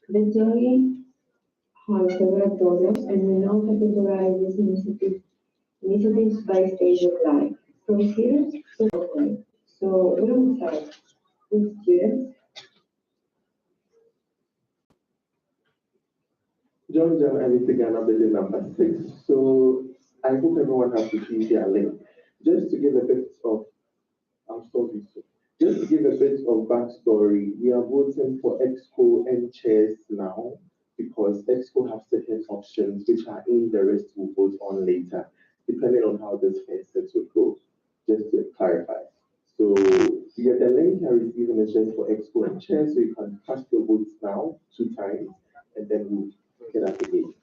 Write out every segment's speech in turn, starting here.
The theory has several programs, and we now categorize these initiatives by stage of life, from here to corporate. So we will start with students. John Jam and Ghana building number 6. So I hope everyone has received their link. Just to give a bit of, I'm sorry, just to give a bit of backstory, we are voting for Exco and chairs now because Exco have certain options which are in the rest we'll vote on later, depending on how this first set will go, just to clarify. So yeah, the link I received is just for Exco and chairs, so you can cast your votes now 2 times, and then we'll get up again.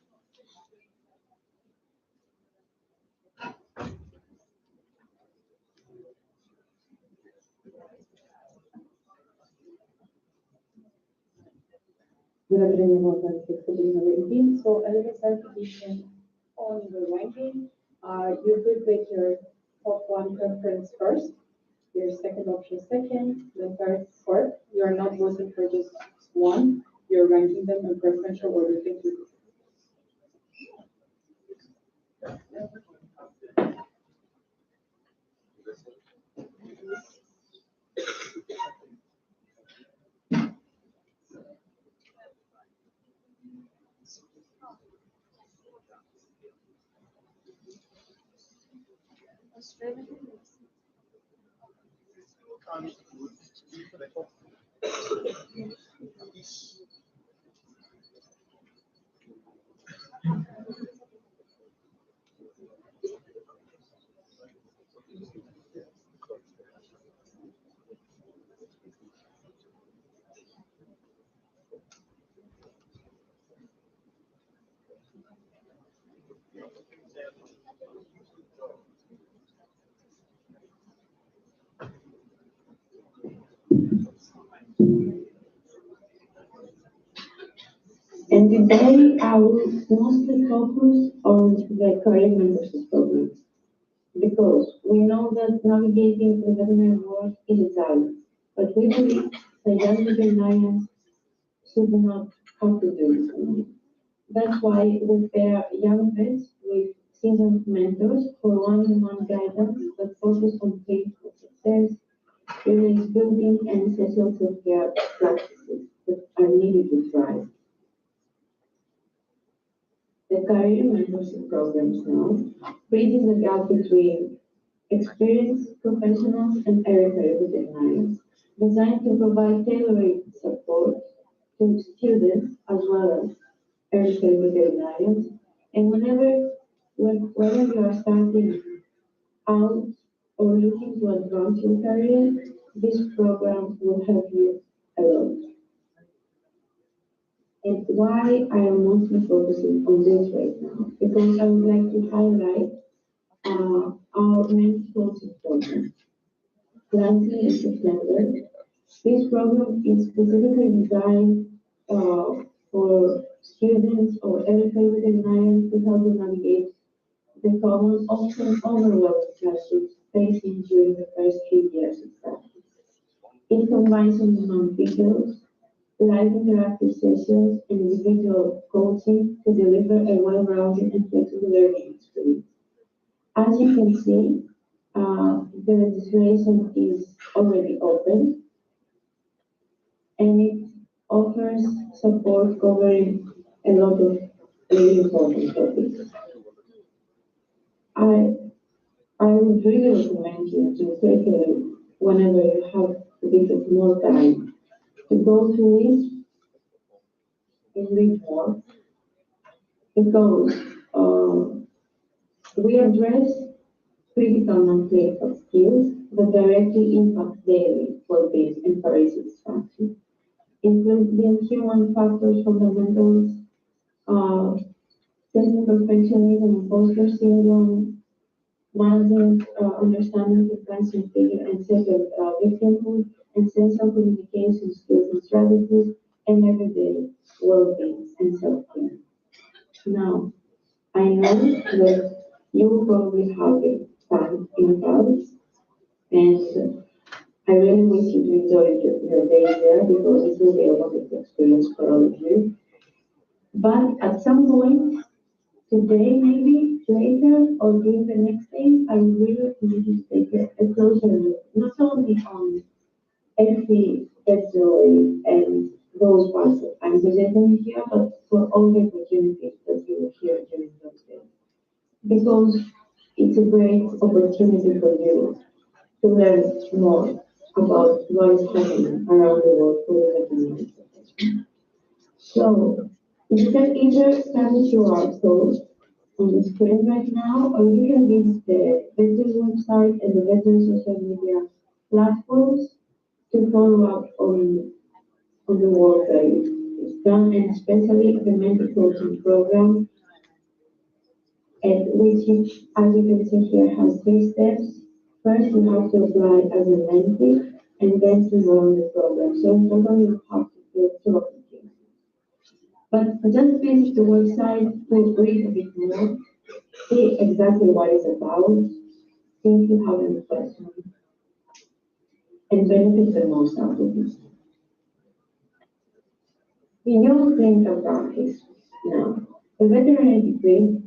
Good afternoon, welcome to the ranking. So a little clarification on the ranking. You could make your top one preference first, your second option second, the third fourth. You are not voting for just one. You're ranking them in preferential order. Thank you. And today I will mostly focus on the career membership programs because we know that navigating the veterinary world is a challenge, but we believe the young veterinarians should not have to do this alone. That's why we pair young vets with seasoned mentors for one-on-one guidance that focus on clinical success, release building, and essential self-care practices that are needed to thrive. The career mentorship programs now bridges the gap between experienced professionals and early career veterinarians, designed to provide tailored support to students as well as early career veterinarians. And whether you are starting out or looking to advance your career, this program will help you a lot. And why I am mostly focusing on this right now, because I would like to highlight our mentorship program. Launching in September, this program is specifically designed for students or early veterinarians to help them navigate the common, often overwhelming challenges facing during the first 3 years of practice. It combines on-demand videos, live interactive sessions, and individual coaching to deliver a well-rounded and flexible learning experience. As you can see, the registration is already open, and it offers support covering a lot of really important topics. I I would really recommend you to take a whenever you have a bit of more time to go through it and read more because we address critical non-clinical skills that directly impact daily well-being and career satisfaction, including human factors, fundamentals, uh, testing perfectionism, imposter syndrome, managing, understanding frequency figure and second victimhood, essential communication skills and strategies, and everyday well-being and self-care. Now, I know that you will probably have a time in Nepal, and I I really wish you to enjoy your days there because it will be a wonderful experience for all of you. But at some point, today maybe, later, or during the next days, I would really recommend you to take a closer look, not only on FP, FZOE, and those parts that I'm presenting here, but for all the opportunities that you will hear during those days. Because it's a great opportunity for you to learn more about what is happening around the world for the veterinary profession. So you can either scan the QR code on the screen right now, or you can visit the veteran website and the veteran social media platforms to follow up on the work that is done, and especially the mental coaching program, and which, as you can see here, has three steps. First, you have to apply as a mentee, and then to enroll in the program. So in total, you have to fill two applications. But just visit the website to read a bit more, see exactly what it's about, see if you have any questions, and benefit the most out of it. Beyond clinical practice, now, the veterinary degree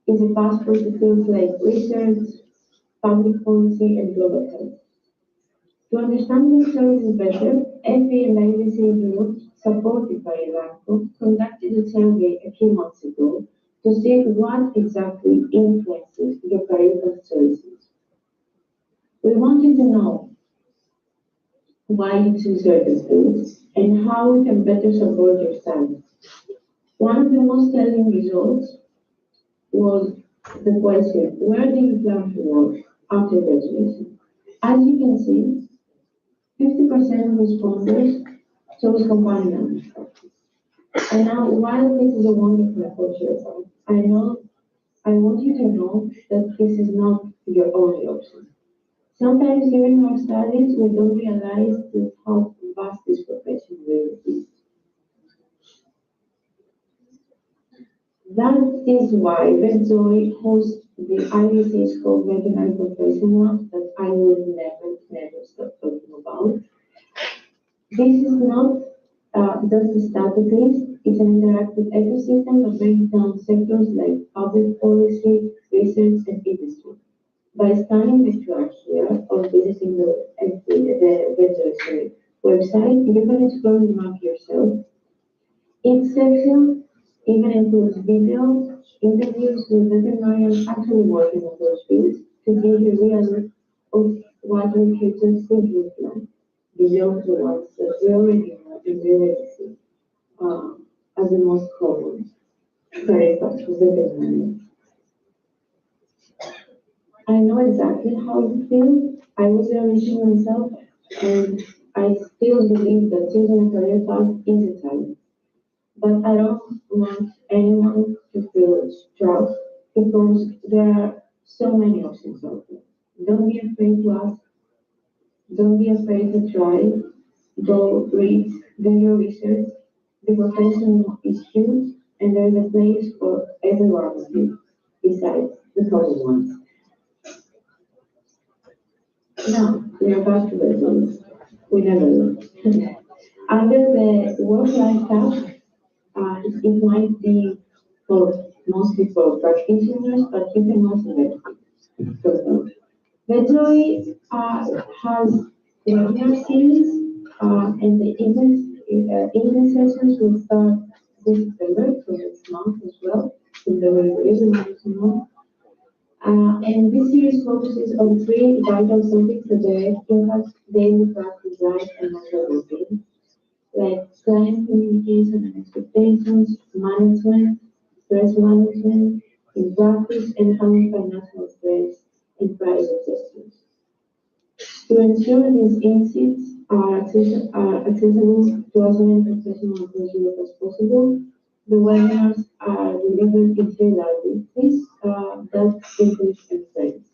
is a passport to fields like research, public policy, and global health. To understand these services better, FA and IVSA Europe, supported by Iranco, conducted a survey a few months ago to see what exactly influences your career choices. We want you to know why you choose certain fields and how we can better support your studies. One of the most telling results was the question, where do you plan to work after graduation? As you can see, 50% of respondents chose company management. And now, while this is a wonderful approach, I want you to know that this is not your only option. Sometimes during our studies, we don't realize just how vast this profession really is. That is why VetJoy hosts the IVSA School Veterinary Professionals that I will never stop talking about. This is not just a static list, it's an interactive ecosystem that breaks down sectors like public policy, research, and industry. By scanning the QR here or visiting the VetJoy website, you can explore the map yourself. Each section even includes video interviews with veterinarians actually working on those fields to give you a real look of what their futures could look like, beyond the ones that we already know and we already see as the most common career path for veterinarians. I know exactly how you feel. I was there originally myself, and I still believe that choosing a career path is a challenge. But I don't want anyone to feel trapped because there are so many options out there. Don't be afraid to ask, don't be afraid to try, go read, do your research. The profession is huge and there is a place for every one of you besides the common ones. Now, we are back to the tools. We never look. Under the work-life tab, it might be for mostly for practitioners, but you can also benefit from those. Vedjoy has webinar series, and the evening sessions will start this September, so next month as well. September is next month. And this series focuses on three vital topics that direct impact daily practice life and mental well-being, like client communication and expectations, management, stress management, in practice, and handling financial stress and price adjustments. To ensure these insights are accessible to as many professionals across Europe as possible, the webinars are delivered in three languages, Dutch, English, and French.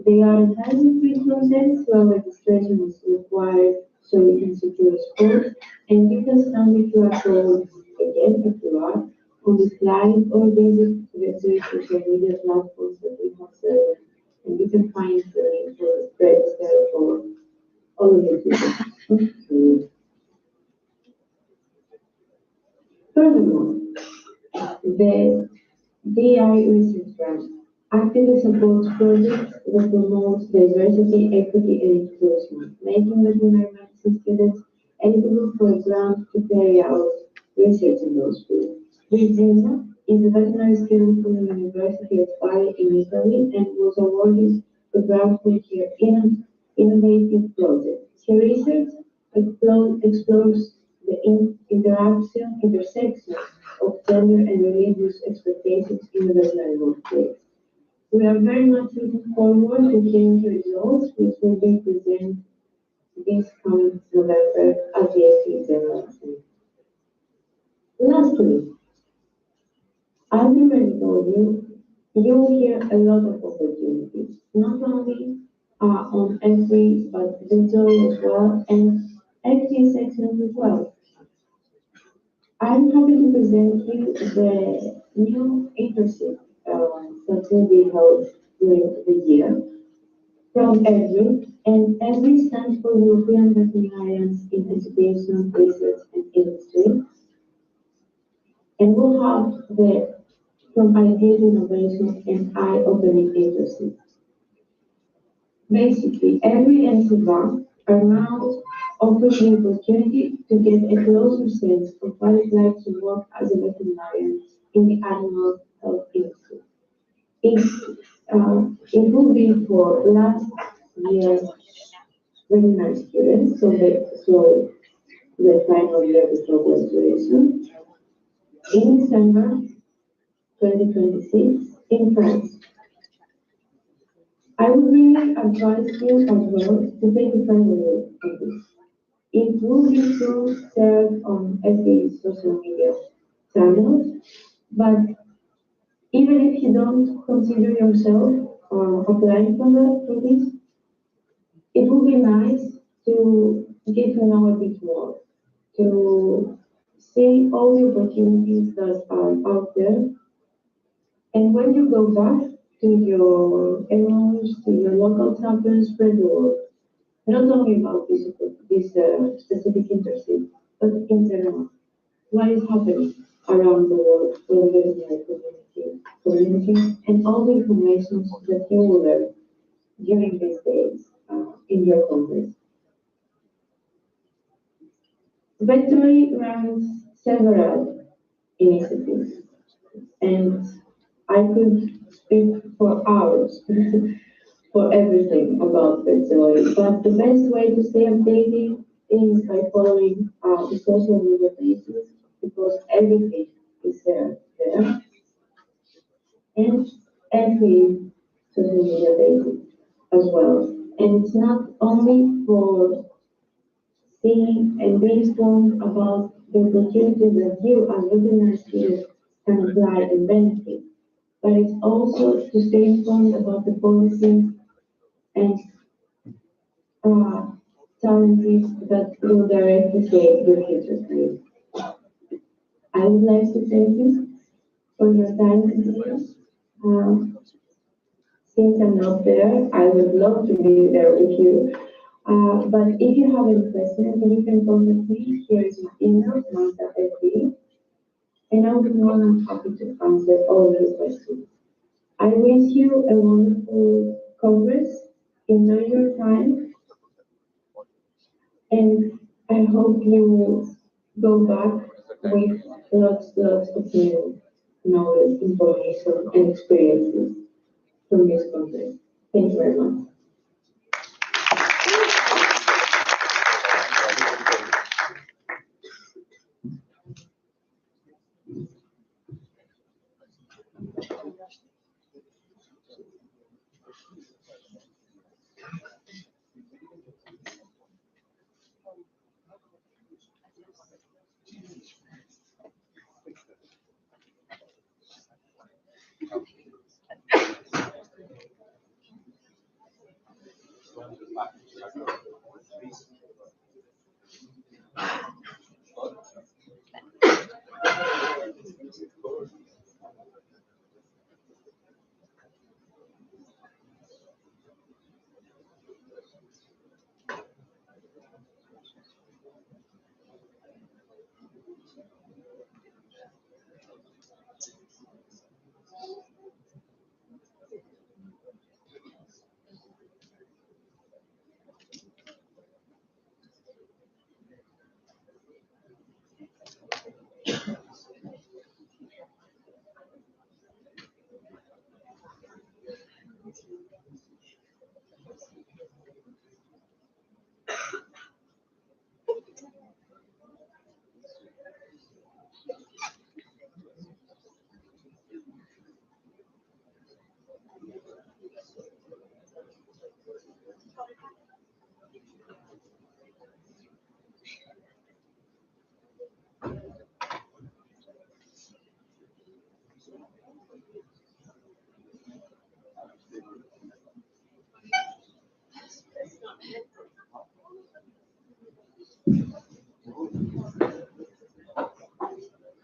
They are entirely free content, so registration is required so you can secure a spot, and you can scan the QR code again if you are on the slide or visit the social media platforms that we have served, and you can find the link for register for all of it. Furthermore, the DI Research Grant actively supports projects that promote diversity, equity, and inclusion, making veterinary medicine students eligible for a grant to carry out research in those fields. Virginia is a veterinary student from the University of Bari in Italy and was awarded the grant for her innovative project. Her research explores the intersection of gender and religious expectations in the veterinary workplace. We are very much looking forward to hearing the results, which will be presented this coming November at the SE General Assembly. Lastly, as I already told you, you will hear a lot of opportunities, not only on FE, but virtually as well, and FE sections as well. I'm happy to present you the new internship that will be held during the year from EVRI, and EVRI stands for European Veterinarians in Education, Research and Industry, and we'll have the from ideas, innovation, and eye-opening internship. Basically, every NCVA are now offering the opportunity to get a closer sense of what it's like to work as a veterinarian in the animal health industry. It will be for last year veterinary students, so the final year before graduation, in December 2026 in France. I would really advise you as well to take a friendly look at this. It will be soon shared on every social media channels, but even if you don't consider yourself applying for this, it would be nice to get to know a bit more, to see all the opportunities that are out there. And when you go back to your errors, to your local chapters, spread the word. Not only about this specific internship, but in general, what is happening around the world for the veterinary community, and all the information that you will learn during these days in your congress. Veterinary runs several initiatives, and I could speak for hours for everything about veterinary, but the best way to stay updated is by following the social media pages because everything is there and every social media pages as well. And it's not only for seeing and being informed about the opportunities that you as veterinary students can apply and benefit, but it's also to stay informed about the policies and challenges that will directly shape your future career. I would like to thank you for your time today. Um, since I'm not there, I would love to be there with you. But if you have any questions, then you can contact me. Here is my email, marta@fb, and I'll be more than happy to answer all those questions. I wish you a wonderful Congress. Enjoy your time, and I hope you go back with lots of new knowledge, information, and experiences from this Congress. Thank you very much.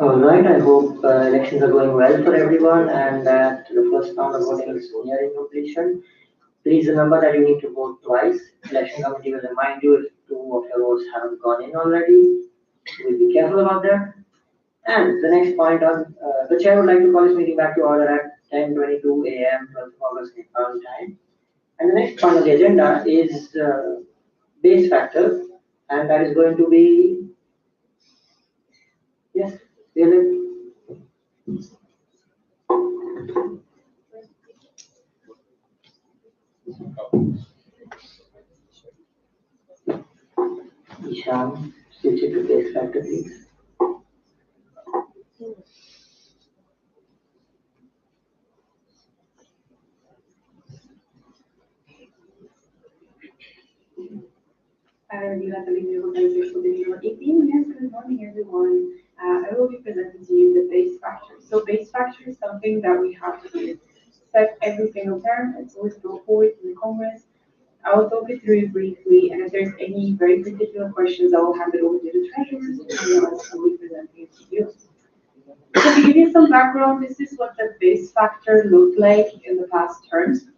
All right, I hope elections are going well for everyone and that the first round of voting is nearing completion. Please remember that you need to vote twice. Election committee will remind you if two of your votes haven't gone in already. We'll be careful about that. And the next point on the chair would like to call this meeting back to order at 10:22 a.m. 12th August Nepal time. And the next point on the agenda is base factor, and that is going to be yes, really. Isham, switch it to base factor, please. Review at the review organization video 18. Yes, good morning, everyone. I will be presenting to you the base factor. So base factor is something that we have to set every single term. It's always go forward in the Congress. I will talk it through briefly, and if there's any very particular questions, I will hand it over to the treasurers, and else I will be presenting it to you. So to give you some background, this is what the base factor looked like in the past terms.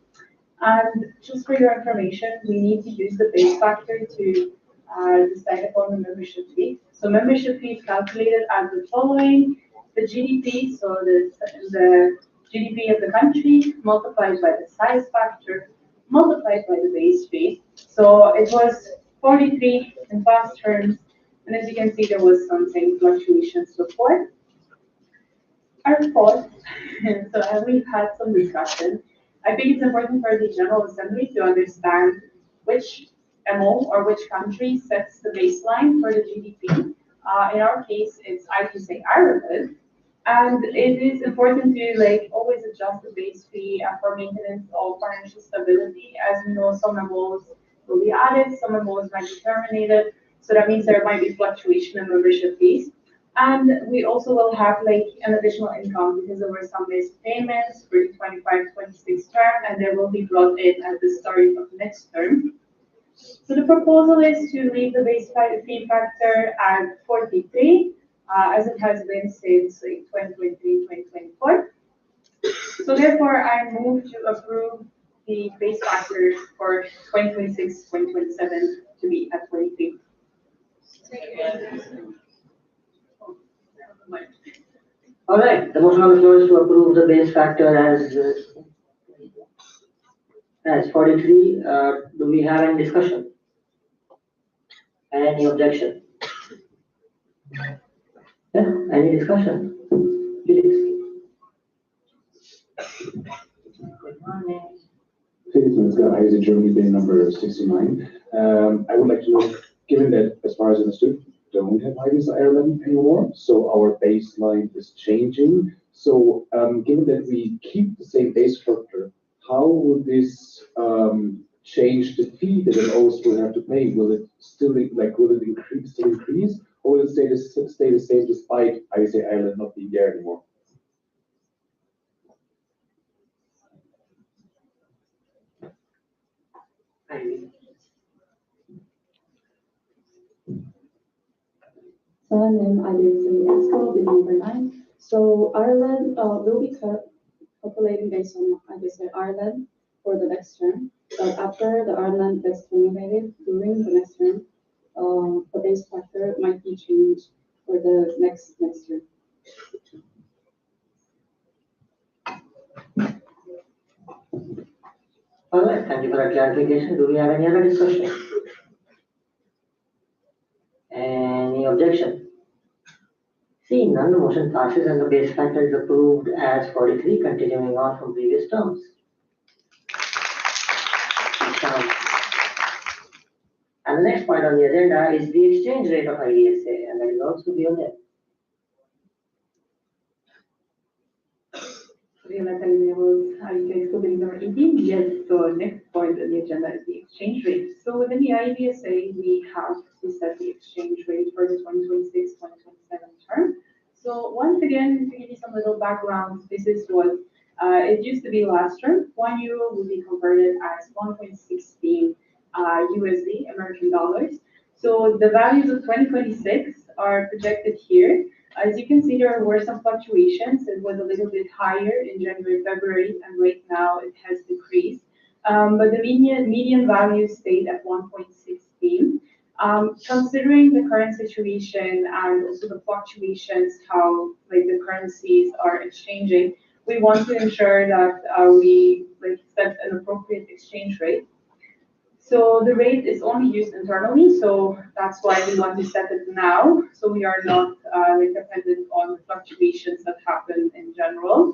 And just for your information, we need to use the base factor to decide upon the membership fee. So membership fee is calculated as the following: the GDP, so the GDP of the country multiplied by the size factor multiplied by the base fee. So it was 43 in past terms, and as you can see, there was some same fluctuations before. Our thoughts, so as we've had some discussion, I think it's important for the General Assembly to understand which MO or which country sets the baseline for the GDP. In our case, it's IVSA Ireland. And it is important to always adjust the base fee for maintenance of financial stability. As we know, some MOs will be added, some MOs might be terminated. So that means there might be fluctuation in membership fees. And we also will have an additional income because there were some missed payments for the 25-26 term, and they will be brought in at the start of next term. So the proposal is to leave the base fee factor at 43, as it has been since 2023-2024. So therefore, I move to approve the base factor for 2026-2027 to be at 43. All right, the motion on the floor is to approve the base factor as 43. Do we have any discussion? Any objection? Yeah, any discussion? Please. Good morning. Citizens, IVSA Germany bin number 69. I would like to know, given that, as far as I understood, don't have IVSA Ireland anymore, so our baseline is changing. So, given that we keep the same base structure, how will this change the fee that MOs will have to pay? Will it still will it increase, or will it stay the same despite IVSA Ireland not being there anymore? And then I did some Expo, the number 9. So Ireland will be calculating based on, I guess, Ireland for the next term. But after the Ireland gets terminated during the next term, the base factor might be changed for the next term. All right, thank you for that clarification. Do we have any other discussion? Any objection? Seeing none, the motion passes and the base factor is approved as 43, continuing on from previous terms. And the next point on the agenda is the exchange rate of IVSA, and that is also given there. Number 18. Yes, so next point on the agenda is the exchange rate. So within the IVSA, we have to set the exchange rate for the 2026-2027 term. So once again, to give you some little background, this is what it used to be last term. €1 will be converted as 1.16 USD, American dollars. So the values of 2026 are projected here. As you can see, there were some fluctuations. It was a little bit higher in January, February, and right now it has decreased. But the median value stayed at 1.16. Considering the current situation and also the fluctuations, how like the currencies are exchanging, we want to ensure that we like set an appropriate exchange rate. So the rate is only used internally, so that's why we want to set it now, so we are not like dependent on the fluctuations that happen in general.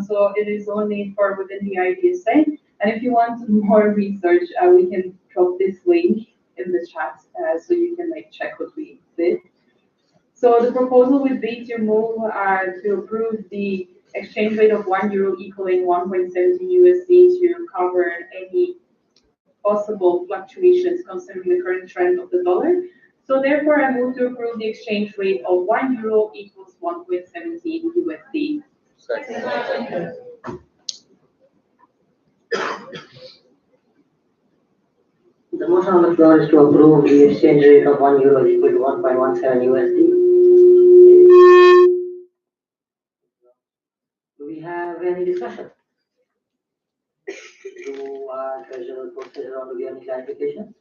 So it is only for within the IVSA. And if you want more research, we can drop this link in the chat so you can like check what we did. So the proposal would be to move to approve the exchange rate of €1 equaling 1.17 USD to cover any possible fluctuations considering the current trend of the dollar. So therefore, I move to approve the exchange rate of €1 equals 1.17 USD. The motion on the floor is to approve the exchange rate of €1 equal to 1.17 USD. Do we have any discussion? Do treasurer procedure want to give any clarification?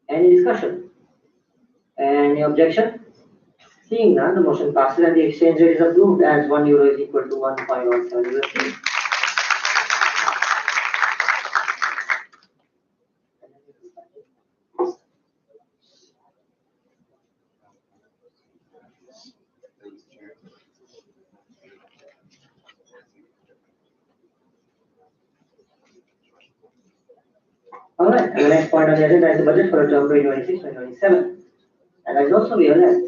Any discussion? Any objection? Seeing none, the motion passes and the exchange rate is approved as €1 is equal to 1.17 USD. All right, and the next point on the agenda is the budget for the term 2026-2027. And as also we aware,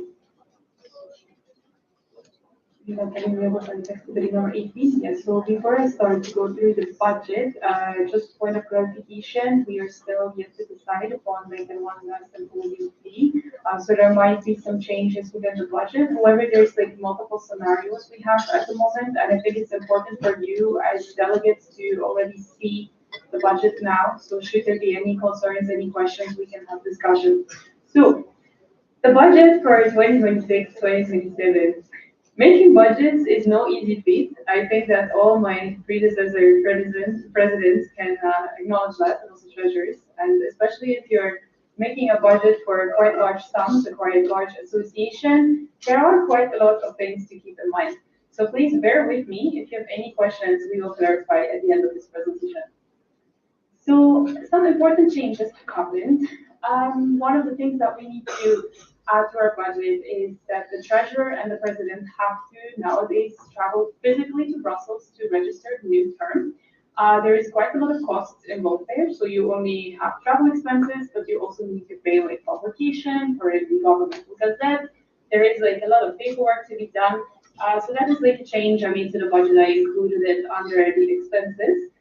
Number 18. Yes. So before I start to go through the budget, just point of clarification, we are still yet to decide upon like the one last employee fee. So there might be some changes within the budget. However, there's like multiple scenarios we have at the moment, and I think it's important for you as delegates to already see the budget now. So should there be any concerns, any questions, we can have discussion. So the budget for 2026-2027. Making budgets is no easy feat. I think that all my predecessor presidents can acknowledge that, and also treasurers. And especially if you're making a budget for quite large sums, a quite large association, there are quite a lot of things to keep in mind. So please bear with me. If you have any questions, we will clarify at the end of this presentation. So some important changes have happened. One of the things that we need to add to our budget is that the treasurer and the president have to nowadays travel physically to Brussels to register the new term. There is quite a lot of costs involved there, so you only have travel expenses, but you also need to pay like publication for the governmental gazette. There is like a lot of paperwork to be done. So that is like a change I made to the budget. I included it under the expenses.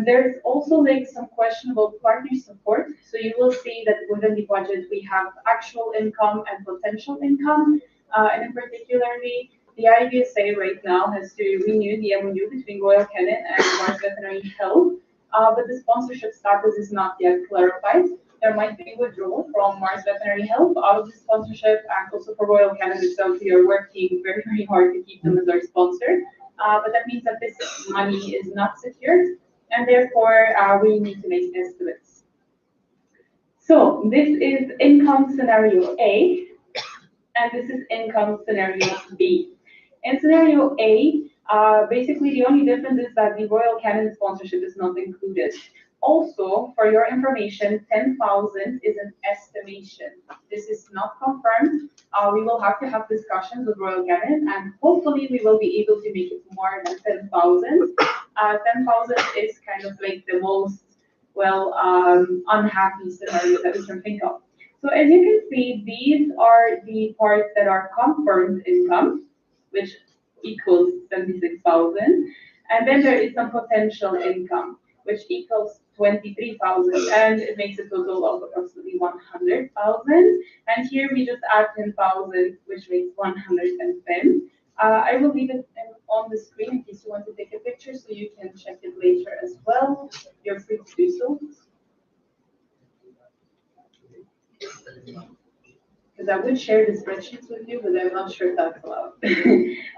There's also like some questionable partner support. So you will see that within the budget we have actual income and potential income. And in particularly, the IVSA right now has to renew the MOU between Royal Canin and Mars Veterinary Health. But the sponsorship status is not yet clarified. There might be withdrawal from Mars Veterinary Health out of the sponsorship, and also for Royal Canin itself, we are working very, very hard to keep them as our sponsor. But that means that this money is not secured, and therefore we need to make estimates. So this is income scenario A, and this is income scenario B. In scenario A, basically the only difference is that the Royal Canin sponsorship is not included. Also, for your information, 10,000 is an estimation. This is not confirmed. We will have to have discussions with Royal Canin, and hopefully we will be able to make it more than 10,000. 10,000 is kind of like the most, well, unhappy scenario that we can think of. So as you can see, these are the parts that are confirmed income, which equals 76,000. And then there is some potential income, which equals 23,000, and it makes a total of approximately 100,000. And here we just add 10,000, which makes 110. I will leave it on the screen in case you want to take a picture, so you can check it later as well. You're free to do so. Because I would share the spreadsheets with you, but I'm not sure if that's allowed.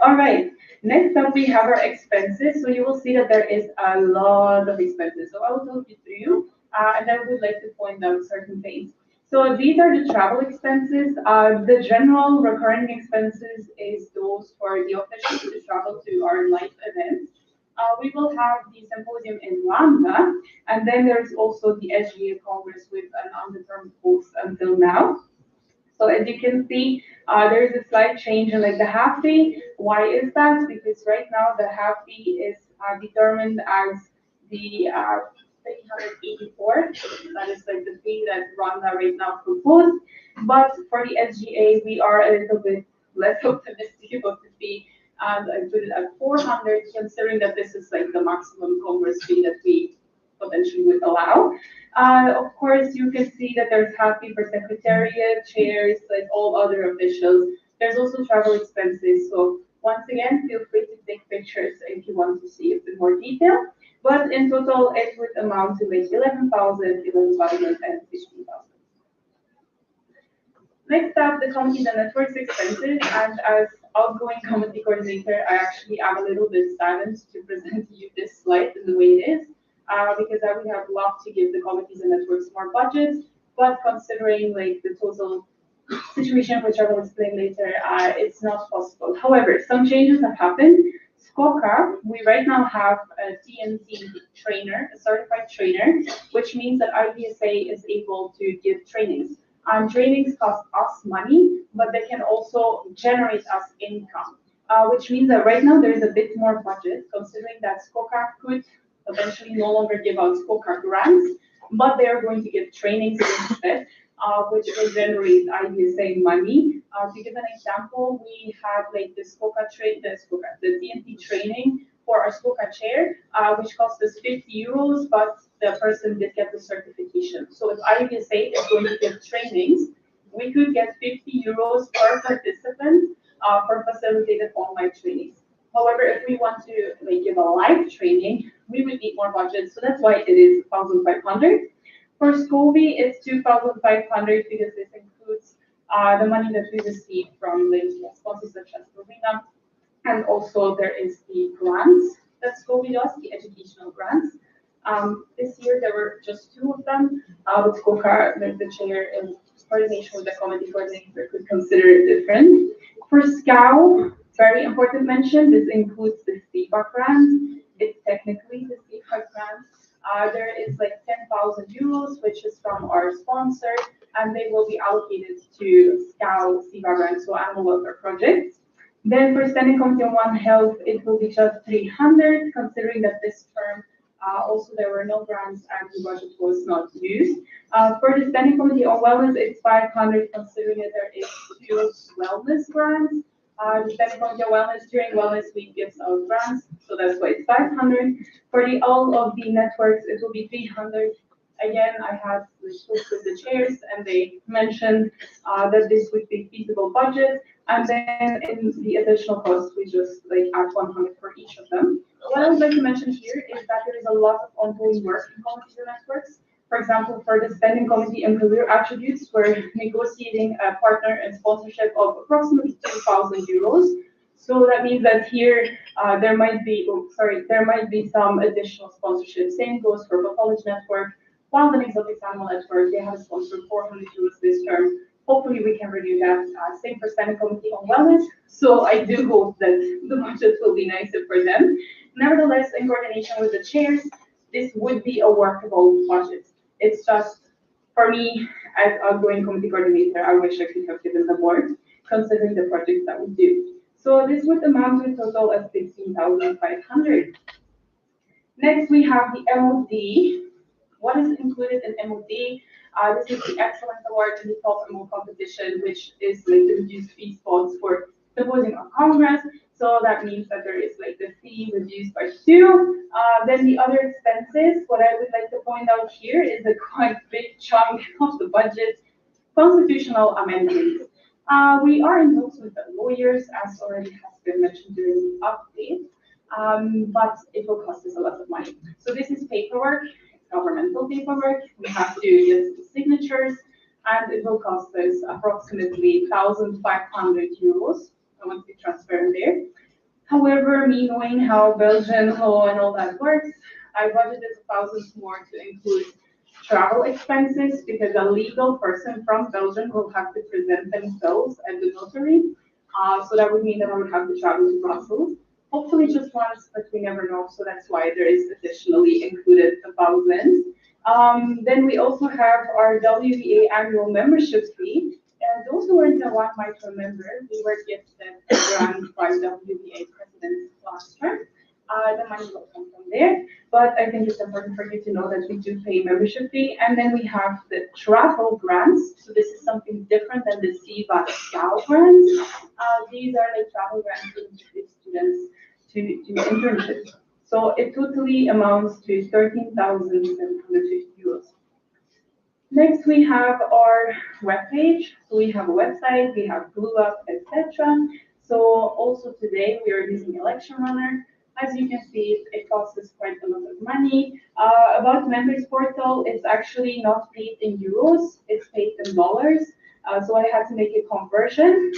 All right. Next up, we have our expenses. So you will see that there is a lot of expenses. So I will talk you through, and I would like to point out certain things. So these are the travel expenses. The general recurring expenses is those for the officials to travel to our live events. We will have the symposium in Rwanda, and then there's also the SGA Congress with an undetermined host until now. So as you can see, there is a slight change in like the half fee. Why is that? Because right now the half fee is determined as the 384. That is like the fee that Rwanda right now proposed. But for the SGA, we are a little bit less optimistic about the fee. And I put it at 400, considering that this is like the maximum Congress fee that we potentially would allow. Of course, you can see that there's happy for secretariat, chairs, like all other officials. There's also travel expenses. So once again, feel free to take pictures if you want to see it in more detail. But in total, it would amount to like 11,000, 11,000, and 15,000. Next up, the committees and networks expenses. And as outgoing committee coordinator, I actually am a little bit saddened to present to you this slide in the way it is, because I would have loved to give the committees and networks more budgets, but considering like the total situation, which I will explain later, it's not possible. However, some changes have happened. SCOCA, we right now have a TNT trainer, a certified trainer, which means that IVSA is able to give trainings. Trainings cost us money, but they can also generate us income, which means that right now there is a bit more budget, considering that SCOCA could eventually no longer give out SCOCA grants, but they are going to give trainings instead, which will generate IVSA money. To give an example, we had like the the TNT training for our SCOCA chair, which cost us 50 euros, but the person did get the certification. So if IVSA is going to give trainings, we could get 50 euros per participant for facilitated online trainings. However, if we want to like give a live training, we would need more budget. So that's why it is 1,500. For SCOVI, it's 2,500 because this includes the money that we receive from the sponsors such as Slovenia. And also there is the grants that SCOVI does, the educational grants. This year there were just two of them, but SCOCA, the chair in coordination with the committee coordinator could consider it different. For SCOW, very important mention, this includes the SEPA grant. It's technically the SEPA grant. There is like 10,000 euros, which is from our sponsor, and they will be allocated to SCOW SEPA grants, so animal welfare projects. Then for Standing Committee on One Health, it will be just 300, considering that this term also there were no grants and the budget was not used. For the Standing Committee on Wellness, it's 500, considering that there is two wellness grants. The Standing Committee on Wellness, during Wellness Week gives out grants, so that's why it's 500. For the all of the networks, it will be 300. Again, I had spoke with the chairs and they mentioned that this would be feasible budget. And then in the additional cost, we just like add 100 for each of them. What I would like to mention here is that there is a lot of ongoing work in committees and networks. For example, for the Standing Committee and career attributes, we're negotiating a partner and sponsorship of approximately 2,000 euros. So that means that here there might be some additional sponsorship. Same goes for Pathology Network. Wild and Exotic Animal Network, they have sponsored 400 euros this term. Hopefully we can review that. Same for Standing Committee on Wellness. So I do hope that the budget will be nicer for them. Nevertheless, in coordination with the chairs, this would be a workable budget. It's just, for me, as outgoing committee coordinator, I wish I could have given them more, considering the projects that we do. So this would amount to a total of 16,500. Next, we have the MOD. What is included in MOD? This is the Excellence Award in the Top MO competition, which is like the reduced fee spots for symposium of Congress. So that means that there is like the fee reduced by 2. Then the other expenses, what I would like to point out here is a quite big chunk of the budget, constitutional amendments. We are in talks with the lawyers, as already has been mentioned during the update, but it will cost us a lot of money. So this is paperwork, governmental paperwork. We have to get the signatures. and it will cost us approximately 1,500 euros once we transfer in there. However, me knowing how Belgian law and all that works, I budgeted 1,000 more to include travel expenses because a legal person from Belgium will have to present themselves at the notary. So that would mean that I would have to travel to Brussels. Hopefully just once, but we never know. So that's why there is additionally included 1,000. Then we also have our WVA annual membership fee. Those who were in Taiwan might remember we were gifted a grant by WVA president last term. The money will come from there, but I think it's important for you to know that we do pay membership fee, and then we have the travel grants. So this is something different than the SIVA SCAL grants. These are like travel grants to give students to internships. So it totally amounts to 13,750 euros. Next, we have our webpage. So we have a website, we have Blue Up, etc. So also today we are using Election Runner. As you can see, it costs us quite a lot of money. About members portal, it's actually not paid in euros, it's paid in dollars. So I had to make a conversion.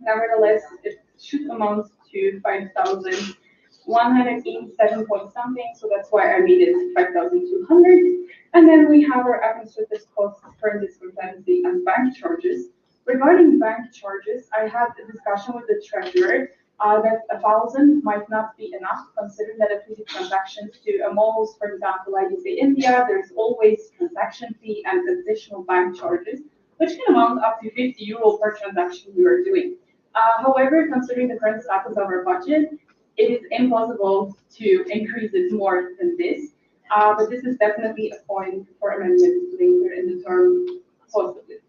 Nevertheless, it should amount to 5,187 point something, so that's why I made it 5,200. And then we have our administrative costs, current discrepancy, and bank charges. Regarding bank charges, I had a discussion with the treasurer that 1,000 might not be enough, considering that if we do transactions to malls, for example, IVSA India, there's always transaction fee and additional bank charges, which can amount up to 50 euro per transaction we are doing. However, considering the current status of our budget, it is impossible to increase it more than this. But this is definitely a point for amendment later in the term, possibly.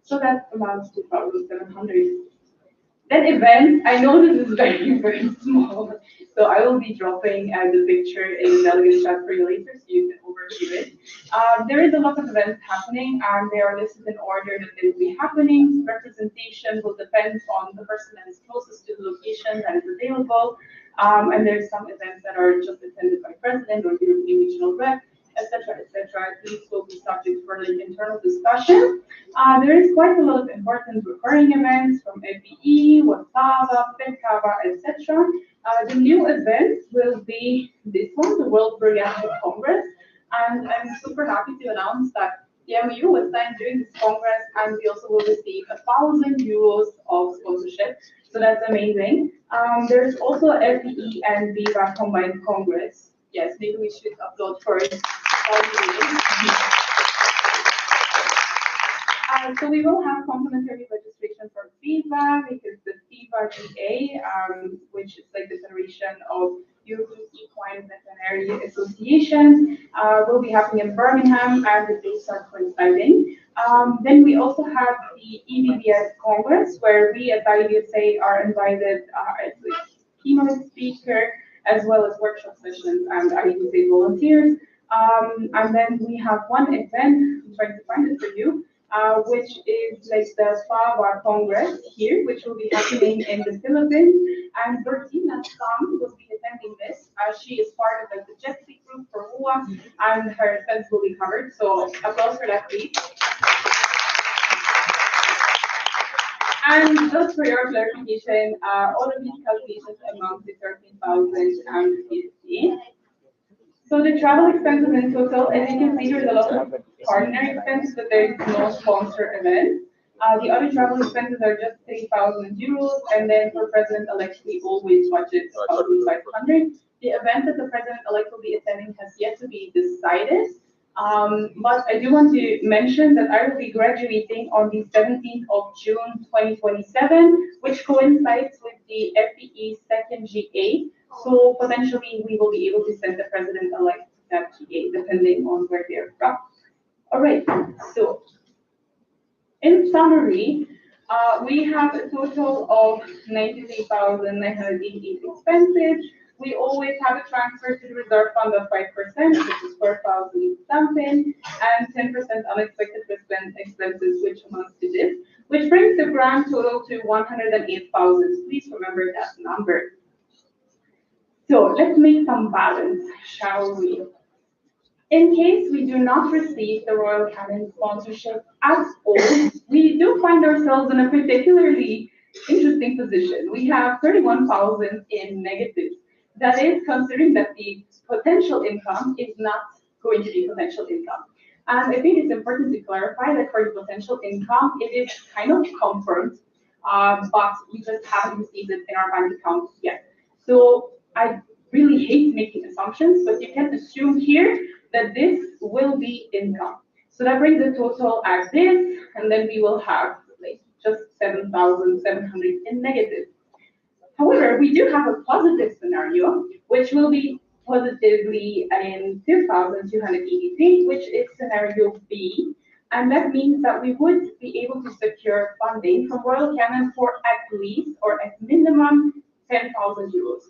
So that amounts to 1,700. Then events, I know this is very, very small, so I will be dropping the picture in the delegate chat for you later so you can overview it. There is a lot of events happening, and they are listed in order that they will be happening. Representation will depend on the person that is closest to the location that is available, and there's some events that are just attended by president or European regional rep, etc., etc. These will be subject for the internal discussion. There is quite a lot of important recurring events from FBE, WhatsApp, FedCava, etc. The new event will be this one, the World Bariatric Congress, and I'm super happy to announce that the MOU was signed during this Congress, and we also will receive 1,000 euros of sponsorship. So that's amazing. There's also FBE and Viva Combined Congress. Yes, maybe we should upload first. So we will have complimentary registration for Viva because the Viva GA, which is like the Federation of European Equine Veterinary Associations, will be happening in Birmingham, and the dates are coinciding. Then we also have the EVBS Congress, where we at IVSA are invited as a keynote speaker, as well as workshop sessions and IVSA volunteers. And then we have one event, I'm trying to find it for you, which is like the FAVA Congress here, which will be happening in the Philippines. And Bertina Sam will be attending this. She is part of like, the JetSea group for HUA, and her expense will be covered. So applause for that, please. And just for your clarification, all of these calculations amount to 13,050. So the travel expenses in total, as you can see, there's a lot of partner expenses, but there is no sponsor event. The other travel expenses are just 3,000 euros, and then for President-elect, we always budget 1,500. The event that the President-elect will be attending has yet to be decided, but I do want to mention that I will be graduating on the 17th of June 2027, which coincides with the FBE second GA. So potentially we will be able to send the President-elect that GA depending on where they're from. All right, so in summary, we have a total of 93,988 expenses. We always have a transfer to the reserve fund of 5%, which is 4,000 something, and 10% unexpected expenses, which amounts to this, which brings the grand total to 108,000. Please remember that number. So let's make some balance, shall we? In case we do not receive the Royal Canin sponsorship at all, we do find ourselves in a particularly interesting position. We have 31,000 in negatives. That is considering that the potential income is not going to be potential income. And I think it's important to clarify that for the potential income, it is kind of confirmed, but we just haven't received it in our bank account yet. So I really hate making assumptions, but you can assume here that this will be income. So that brings the total as this, and then we will have like just 7,700 in negative. However, we do have a positive scenario, which will be positively in 2,283, which is scenario B. And that means that we would be able to secure funding from Royal Canin for at least or at minimum 10,000 euros.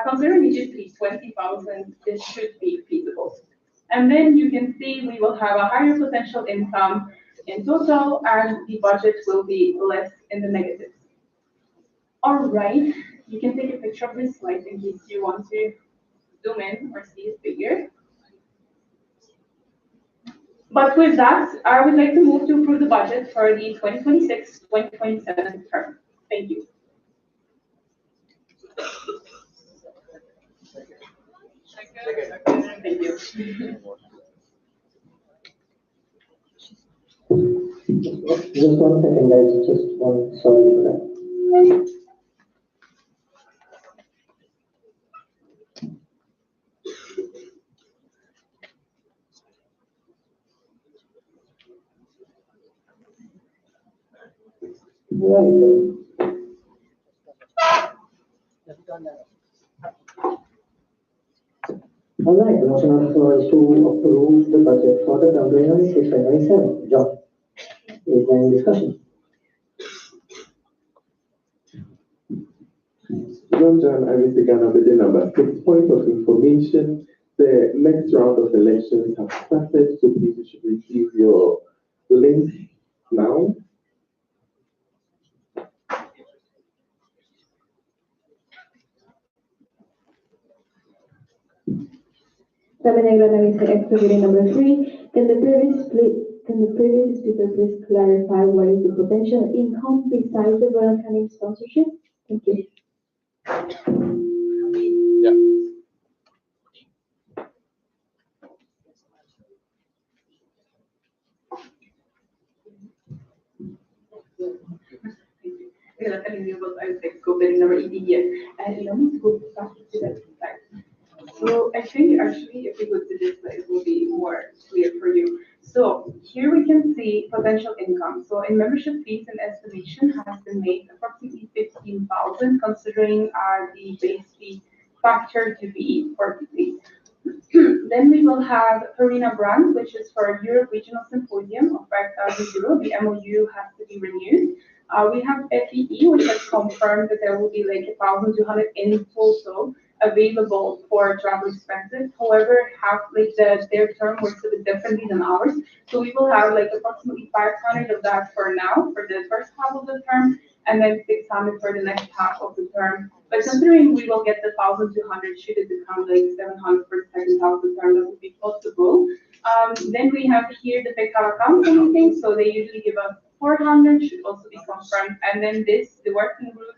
Considering it used to be 20,000, this should be feasible. And then you can see we will have a higher potential income in total, and the budget will be less in the negatives. All right, you can take a picture of this slide in case you want to zoom in or see it bigger. But with that, I would like to move to approve the budget for the 2026-2027 term. Thank you. Thank you. Just 1 second, guys. Just one. Sorry for that. Right. All right, motion on the floor is to approve the budget for the term 2026-2027. John, is there any discussion? John IVSA Ghana bidding number 6, point of information. The next round of elections have started, so please you should receive your link now. Activity number 3. Can the previous speaker please clarify what is the potential income besides the Royal Canin sponsorship? Thank you. We're telling you about IVSA bidding number 18 here. And allow me to go back to that slide. So I think actually if we go to this slide, it will be more clear for you. So here we can see potential income. So in membership fees and estimation has been made approximately 15,000 considering the base fee factor to be 43. Then we will have Farina brand, which is for Europe Regional Symposium of 5,000 euro. The MOU has to be renewed. We have FEE, which has confirmed that there will be like 1,200 in total available for travel expenses. However, their term works a bit differently than ours. So we will have like approximately 500 of that for now, for the first half of the term, and then 600 for the next half of the term. But considering we will get the 1,200, should it become like 700 for the second half of the term, that would be possible. Then we have here the PECAR council meeting, so they usually give us 400, should also be confirmed. And then this, the working group,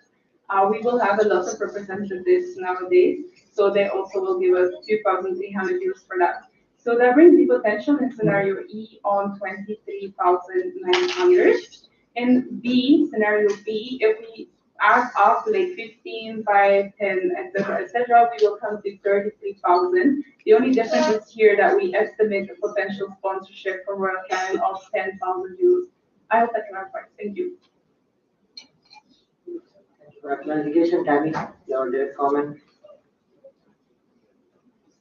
we will have a lot of representatives nowadays, so they also will give us 2,300 euros for that. So that brings the potential in scenario E on 23,900. In B, scenario B, if we add up like 15, 5, 10, etc., we will come to 33,000. The only difference is here that we estimate the potential sponsorship from Royal Canin of 10,000 euros. I hope that clarifies. Thank you. For clarification, Tammy, your direct comment.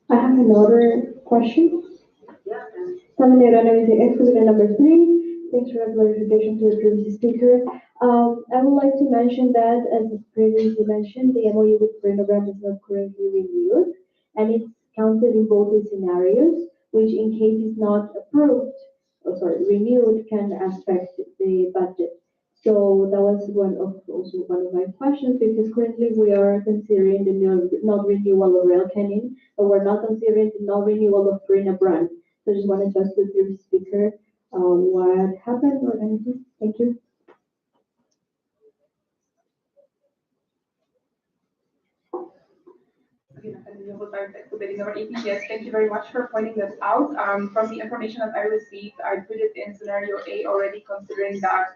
I have another question. Yeah. Activity number 3. Thanks for the clarification to the previous speaker. I would like to mention that, as previously mentioned, the MOU with Renogram is not currently renewed, and it's counted in both the scenarios, which in case it's not approved, renewed, can affect the budget. So that was also one of my questions, because currently we are considering the not renewal of Rail Canyon, but we're not considering the non renewal of Green Brand. So I just wanted to ask the previous speaker what happened or anything. Thank you. Number 18, yes, thank you very much for pointing this out. From the information that I received, I put it in scenario A already, considering that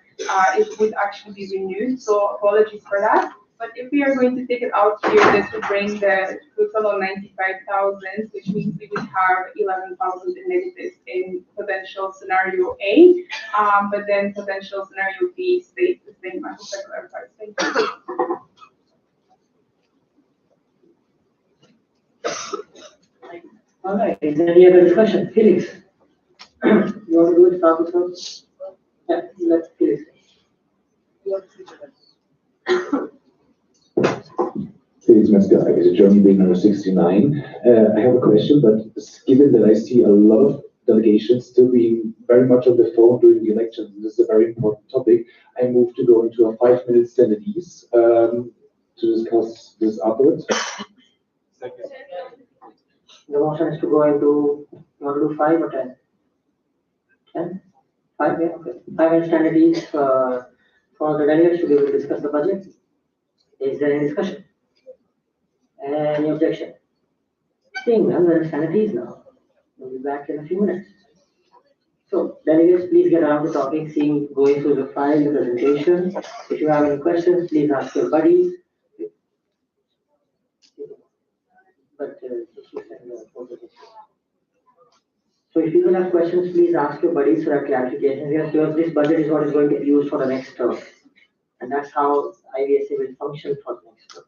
it would actually be renewed. So apologies for that. But if we are going to take it out here, this would bring the total of 95,000, which means we would have 11,000 in negatives in potential scenario A. But then potential scenario B stays the same. I hope that clarifies. Thank you. All right, is there any other discussion? Felix, you want to do it, start with us? Yeah, let's Felix. Felix Metzger, is German being number 69. I have a question, but given that I see a lot of delegations still being very much on the phone during the elections, and this is a very important topic, I move to go into a 5-minute Senatese to discuss this afterwards. The motion is to go into, you want to do 5 or 10? 10? 5, yeah, okay. 5-minute Senatese for the delegates to be able to discuss the budget. Is there any discussion? Any objection? Seeing none, there are Senatese now. We'll be back in a few minutes. So, delegates, please get around to talking, going through the file, the presentation. If you have any questions, please ask your buddies. But so if you will have questions, please ask your buddies for clarification here, because this budget is what is going to be used for the next term. And that's how IVSA will function for the next term.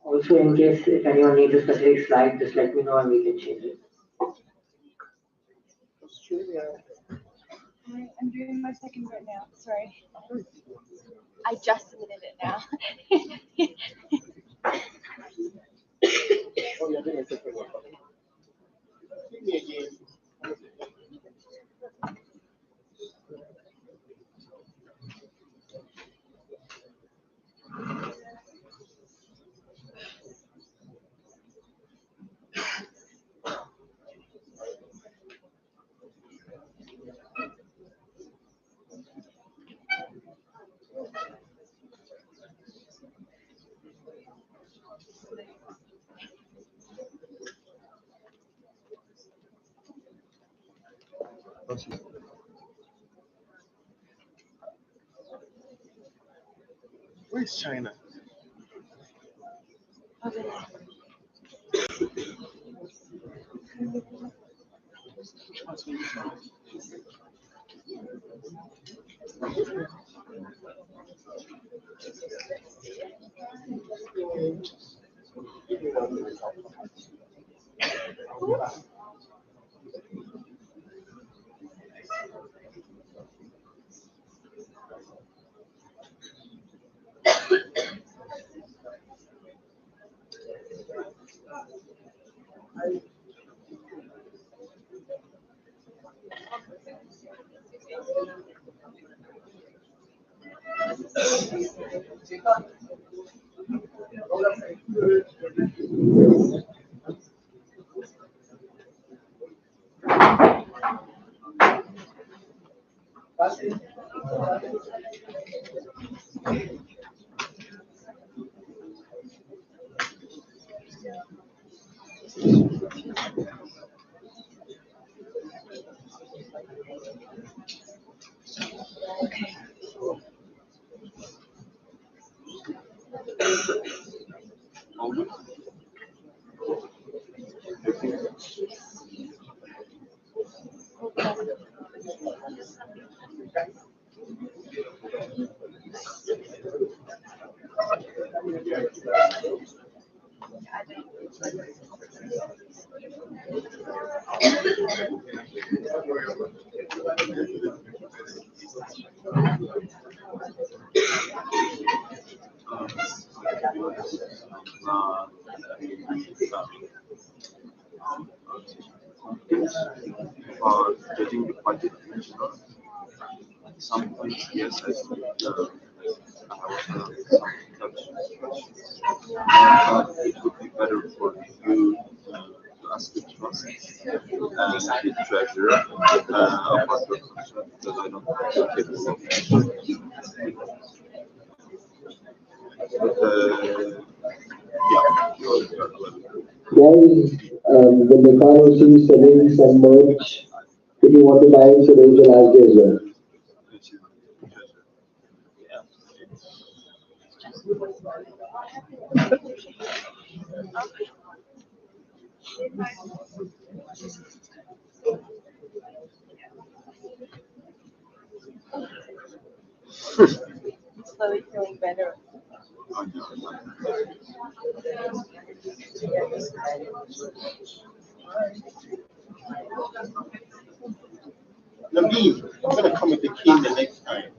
Also, in case if anyone needs a specific slide, just let me know and we can change it. I'm doing my second right now. Sorry. I just submitted it now. Where's China? Over there. Okay. For judging the budget, some points, yes, I think I have some it would be better for you to ask the trust and the treasurer about your concern because I don't think it will. But yeah, you're welcome. Guys, the Nepal is selling some merch. If you want to buy it, today is the last day as well. Which is the treasurer. Yeah. Slowly feeling better. Nabil, I'm gonna come with the key the next time.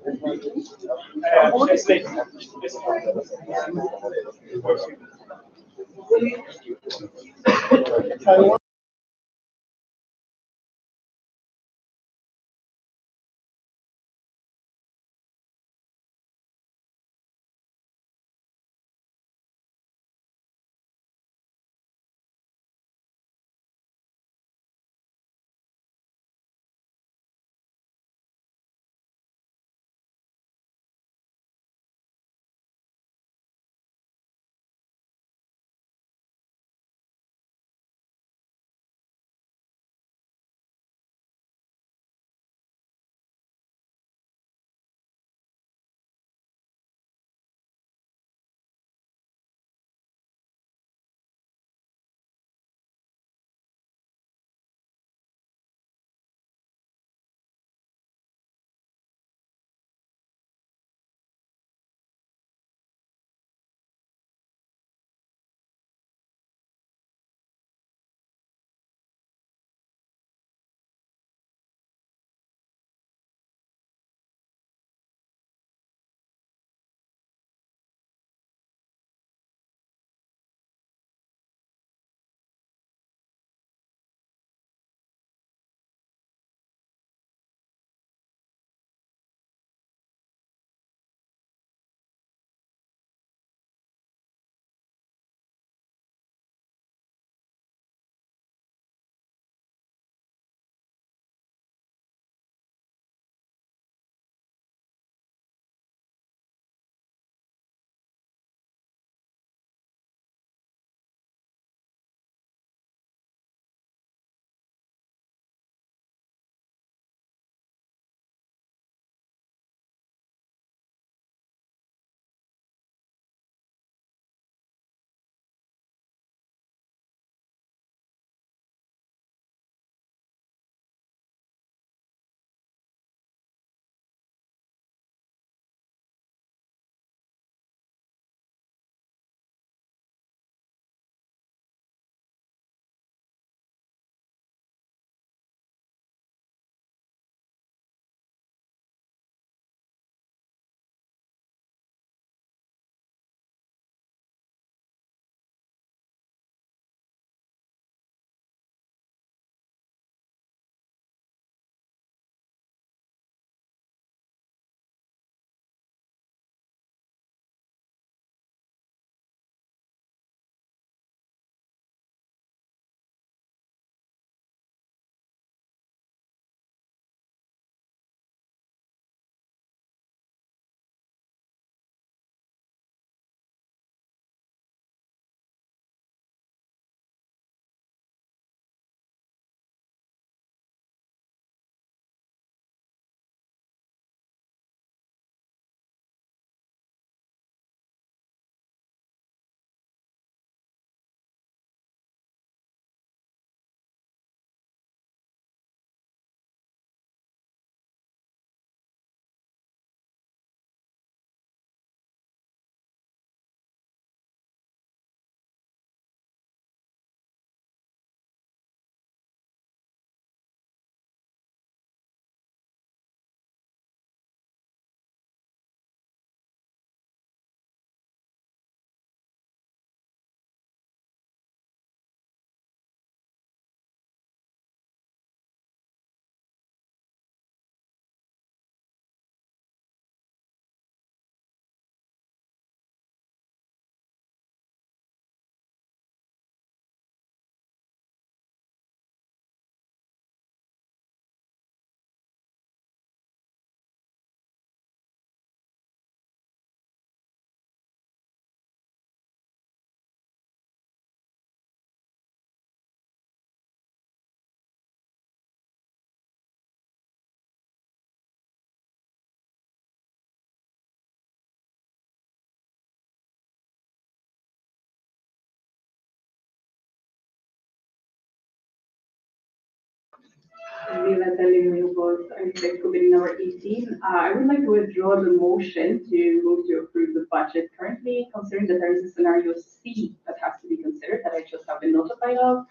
Viva Telling was Architect Committee number 18. I would like to withdraw the motion to move to approve the budget currently, considering that there is a scenario C that has to be considered that I just have been notified of.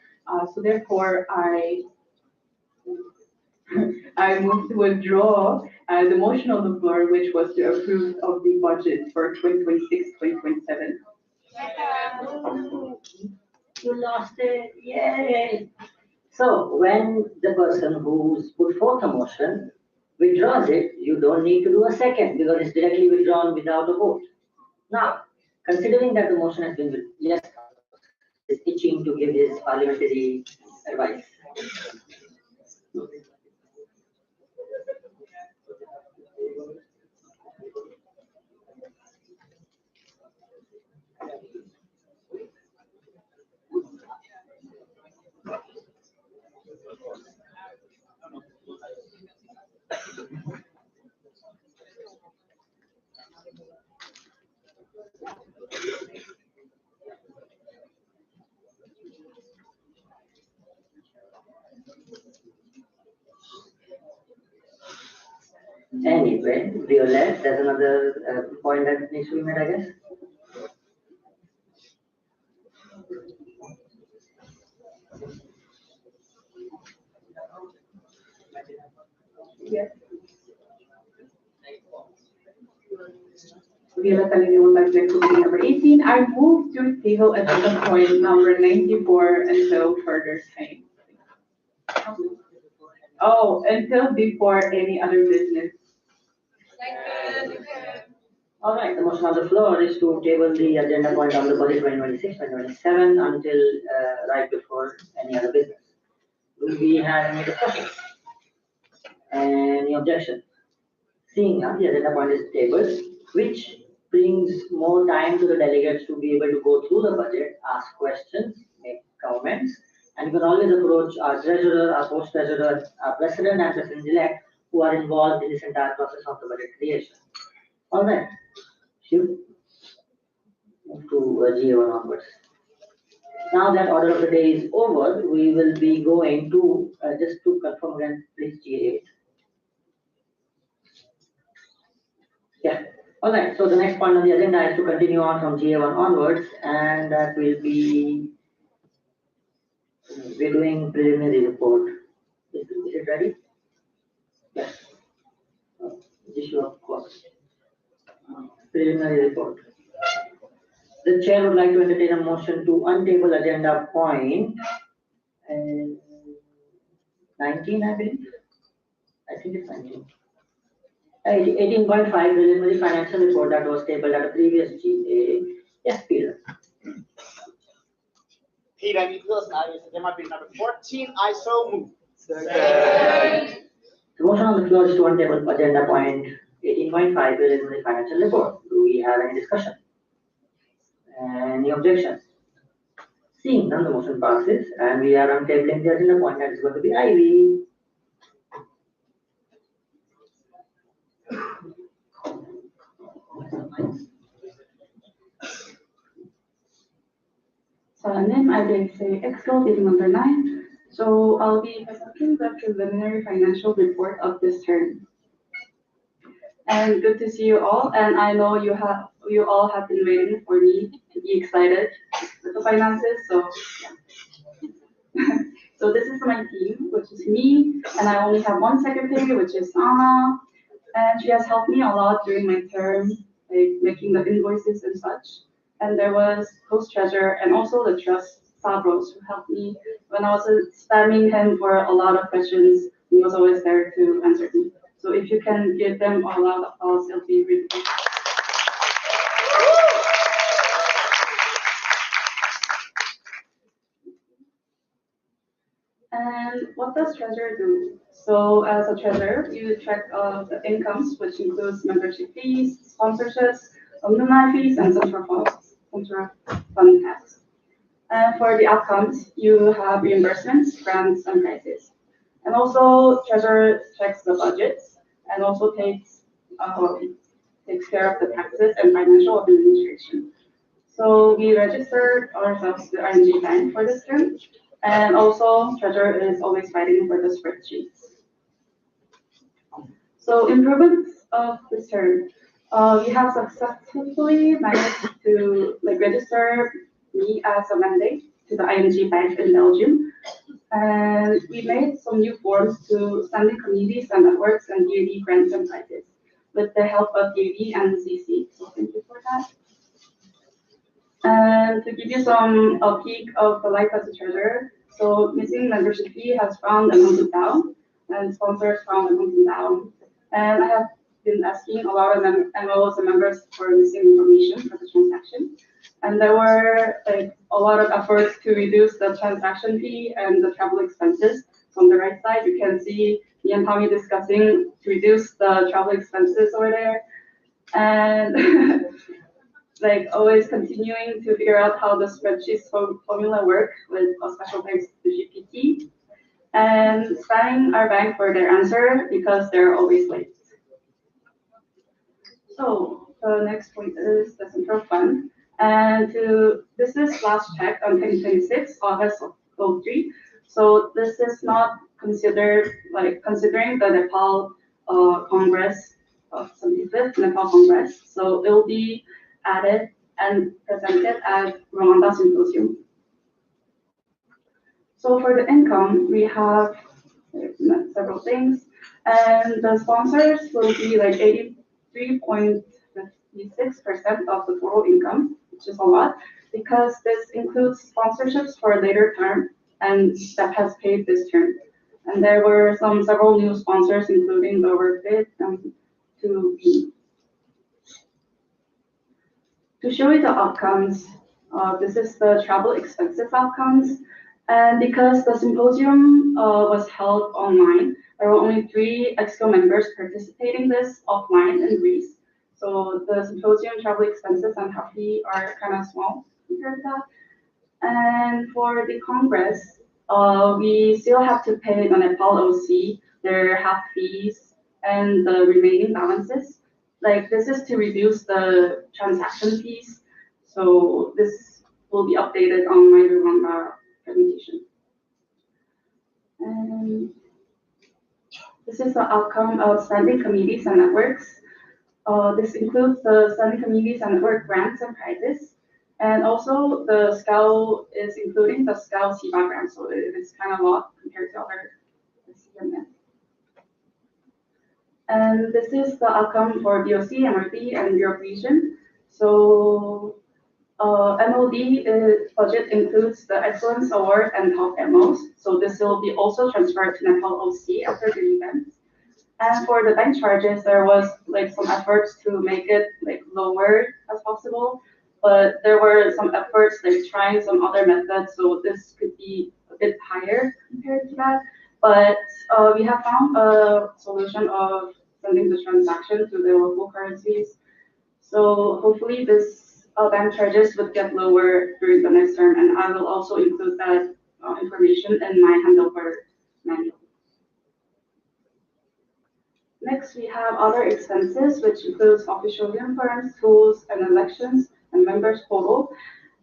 So therefore, I move to withdraw the motion on the floor, which was to approve of the budget for 2026-2027. You lost it, yay! So when the person who's put forth a motion withdraws it, you don't need to do a second because it's directly withdrawn without a vote. Now, considering that the motion has been withdrawn, yes, is itching to give his parliamentary advice. Anyway, Violet, there's another point that needs to be made, I guess. Yes. Viola Calini would like to activity number 18. I move to table agenda point number 94 until further time. Oh, until before any other business. All right, the motion on the floor is to table the agenda point on the budget 2026-2027 until right before any other business. Do we have any discussions? Any objection? Seeing none, the agenda point is tabled, which brings more time to the delegates to be able to go through the budget, ask questions, make comments, and you can always approach our treasurer, our post treasurer, our president and president-elect who are involved in this entire process of the budget creation. All right, shoot. Move to GA1 onwards. Now that order of the day is over, we will be going to, just to confirm again, please GA8. Yeah. All right. So the next point on the agenda is to continue on from GA1 onwards, and that will be we're doing preliminary report. Is it ready? Yes. Issue of course. Preliminary report. The chair would like to entertain a motion to untable agenda point 19, I believe. I think it's 19. 18.5 preliminary financial report that was tabled at a previous GA. Yes, Peter. Peter, I need to listen. There might be number 14. I so move. The motion on the floor is to untable agenda point 18.5 preliminary financial report. Do we have any discussion? Any objections? Seeing none, the motion passes, and we are untabling the agenda point that is going to be Ivy. So name IVSA Excel meeting number 9. So I'll be presenting the preliminary financial report of this term. And good to see you all. And I know you all have been waiting for me to be excited with the finances. So yeah. So this is my team, which is me, and I only have one secretary, which is Anna, and she has helped me a lot during my term, like making the invoices and such. And there was post treasurer and also the trust Stavros who helped me when I was spamming him for a lot of questions. He was always there to answer me. So if you can give them a lot of applause, it'll be really good. And what does treasurer do? So as a treasurer, you track the incomes, which includes membership fees, sponsorships, alumni fees, and central fund tax. And for the outcomes, you have reimbursements, grants, and prizes. And also, treasurer checks the budgets and also takes care of the taxes and financial administration. So we registered ourselves to RNG Bank for this term. And also, treasurer is always fighting for the spreadsheets. So improvements of this term. We have successfully managed to register me as a mandate to the ING Bank in Belgium. And we made some new forms to standing committees and networks and DoD grants and prizes with the help of DoD and CC. So thank you for that. And to give you a peek of the life as a treasurer, so missing membership fee has found and hunted down, and sponsors found and hunted down. And I have been asking a lot of MOs and members for missing information for the transaction. And there were a lot of efforts to reduce the transaction fee and the travel expenses. So on the right side, you can see me and Tommy discussing to reduce the travel expenses over there. And always continuing to figure out how the spreadsheet formula work with a special thanks to GPT. And spamming our bank for their answer because they're always late. So the next point is the central fund. And this is last checked on 2026, August of 03. So this is not considered, considering the Nepal Congress of 75th Nepal Congress. So it will be added and presented at Rwanda Symposium. So for the income, we have several things. And the sponsors will be 83.56% of the total income, which is a lot, because this includes sponsorships for a later term and that has paid this term. And there were several new sponsors, including the Workbit and 2B. To show you the outcomes, this is the travel expenses outcomes. And because the symposium was held online, there were only 3 EXCO members participating this offline in Greece. So the symposium travel expenses and half fee are kind of small compared to that. And for the Congress, we still have to pay the Nepal OC their half fees and the remaining balances. This is to reduce the transaction fees. So this will be updated on my Rwanda presentation. And this is the outcome of standing committees and networks. This includes the standing committees and network grants and prizes. And also the SCAL is including the SCAL CBA grant, so it's kind of a lot compared to other CMS. And this is the outcome for BOC, MRP, and Europe region. So MOD budget includes the Excellence Award and top MOs. So this will be also transferred to Nepal OC after the event. And for the bank charges, there was some efforts to make it lower as possible, but there were some efforts trying some other methods, so this could be a bit higher compared to that. But we have found a solution of sending the transaction to the local currencies. So hopefully this bank charges would get lower during the next term, and I will also include that information in my handover manual. Next, we have other expenses, which includes official uniforms, tools, and elections, and members portal.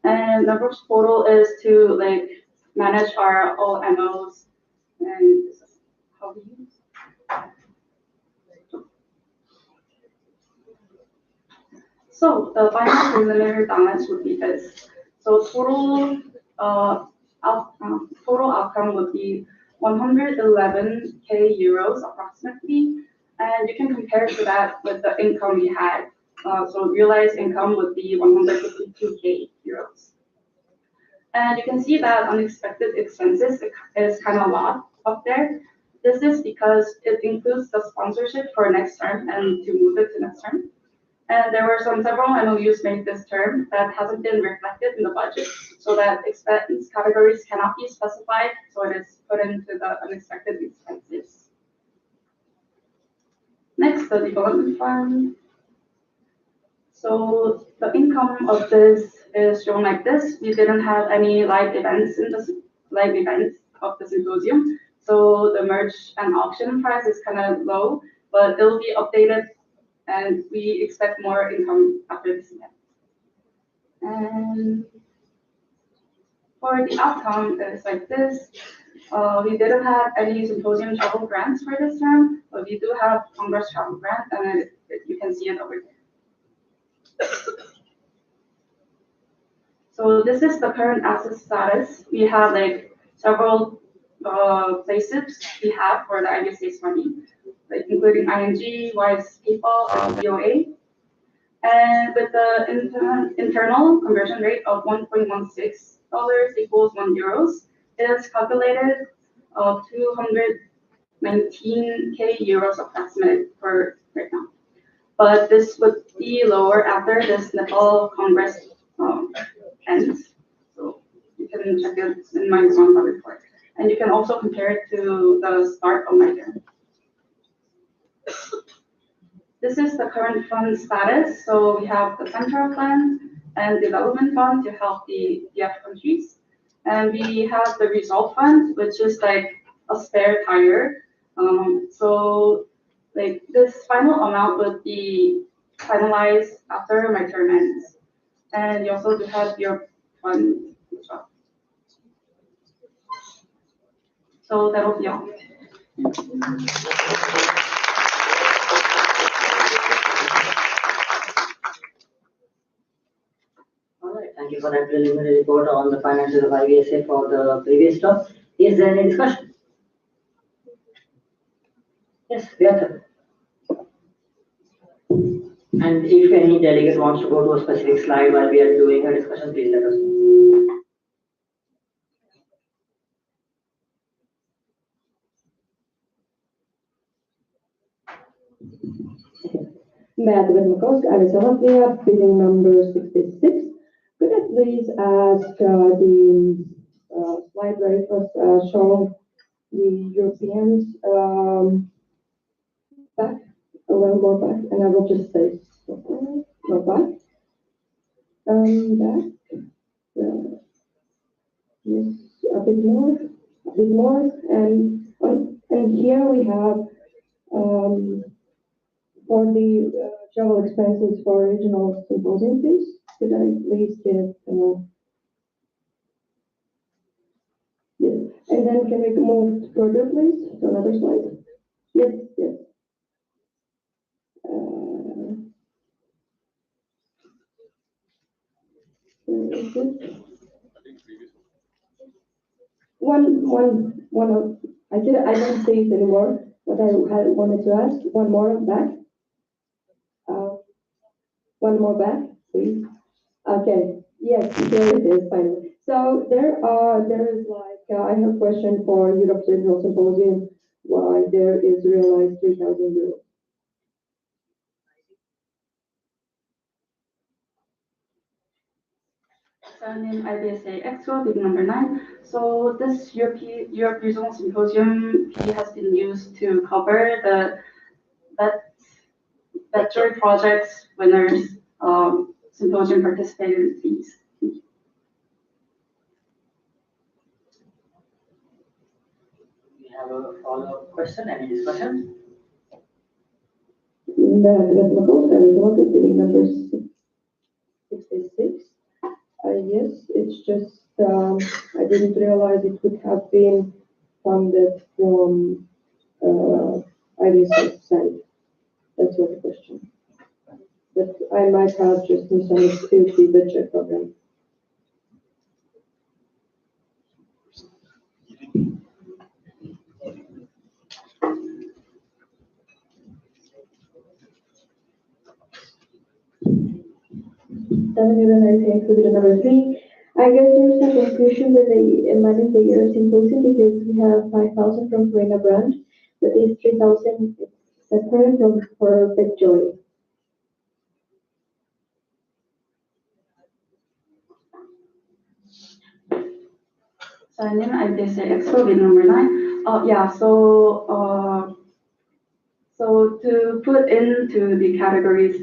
And members portal is to manage our all MOs, and this is how we use. So the final preliminary balance would be this. So total outcome would be 111K euros approximately. And you can compare to that with the income we had. So realized income would be 152K euros. And you can see that unexpected expenses is kind of a lot up there. This is because it includes the sponsorship for next term and to move it to next term. And there were several MOUs made this term that hasn't been reflected in the budget, so that expense categories cannot be specified, so it is put into the unexpected expenses. Next, the development fund. So the income of this is shown like this. We didn't have any live events in the of the symposium, so the merge and auction price is kind of low, but it will be updated, and we expect more income after this event. And for the outcome, it's like this. We didn't have any symposium travel grants for this term, but we do have Congress travel grant, and you can see it over there. So this is the current asset status. We have like several places we have for the IVSA's money, like including ING, WISE, PayPal, and BOA. And with the internal conversion rate of $1.16 equals €1, it is calculated of 219K euros approximate for right now. But this would be lower after this Nepal Congress ends. So you can check it in my Zonta report. And you can also compare it to the start of my term. This is the current fund status. So we have the central fund and development fund to help the DF countries. And we have the result fund, which is like a spare tire. So like this final amount would be finalized after my term ends. And you also do have your fund as well. So that'll be all. Thank you for that preliminary report on the finances of IVSA for the previous talk. Is there any discussion? Yes, we are. And if any delegate wants to go to a specific slide while we are doing a discussion, please let us know. Madam McCosk, IVSA, we have bidding number 66. Could I please ask the slide where it was showing the Europeans back, a little more back, and I will just say, no back, back, yes, a bit more, and here we have for the travel expenses for regional symposium, please. Could I please get, yes, and then can we move further, please, to another slide? Yes, yes. One of, I don't see it anymore, but I wanted to ask, one more back. One more back, please. Okay, yes, there it is, finally. So there is like, I have a question for Europe's Regional Symposium, why there is realized €3,000. So in IVSA Expo, bid number 9. So this Europe Regional Symposium fee has been used to cover the Better Projects winners symposium participating fees. We have a follow-up question, any discussion? Madam McCosk, IVSA, bidding number 66. Yes, it's just, I didn't realize it would have been funded from IVSA side. That's what the question. But I might have just misunderstood the budget program. Doesn't even I included number 3. I guess there's some confusion with the managing the year symposium because we have 5,000 from Karina Brand, but these 3,000 is separate from for BitJoy. So and then IVSA Expo, bid number 9. Yeah, so to put into the categories,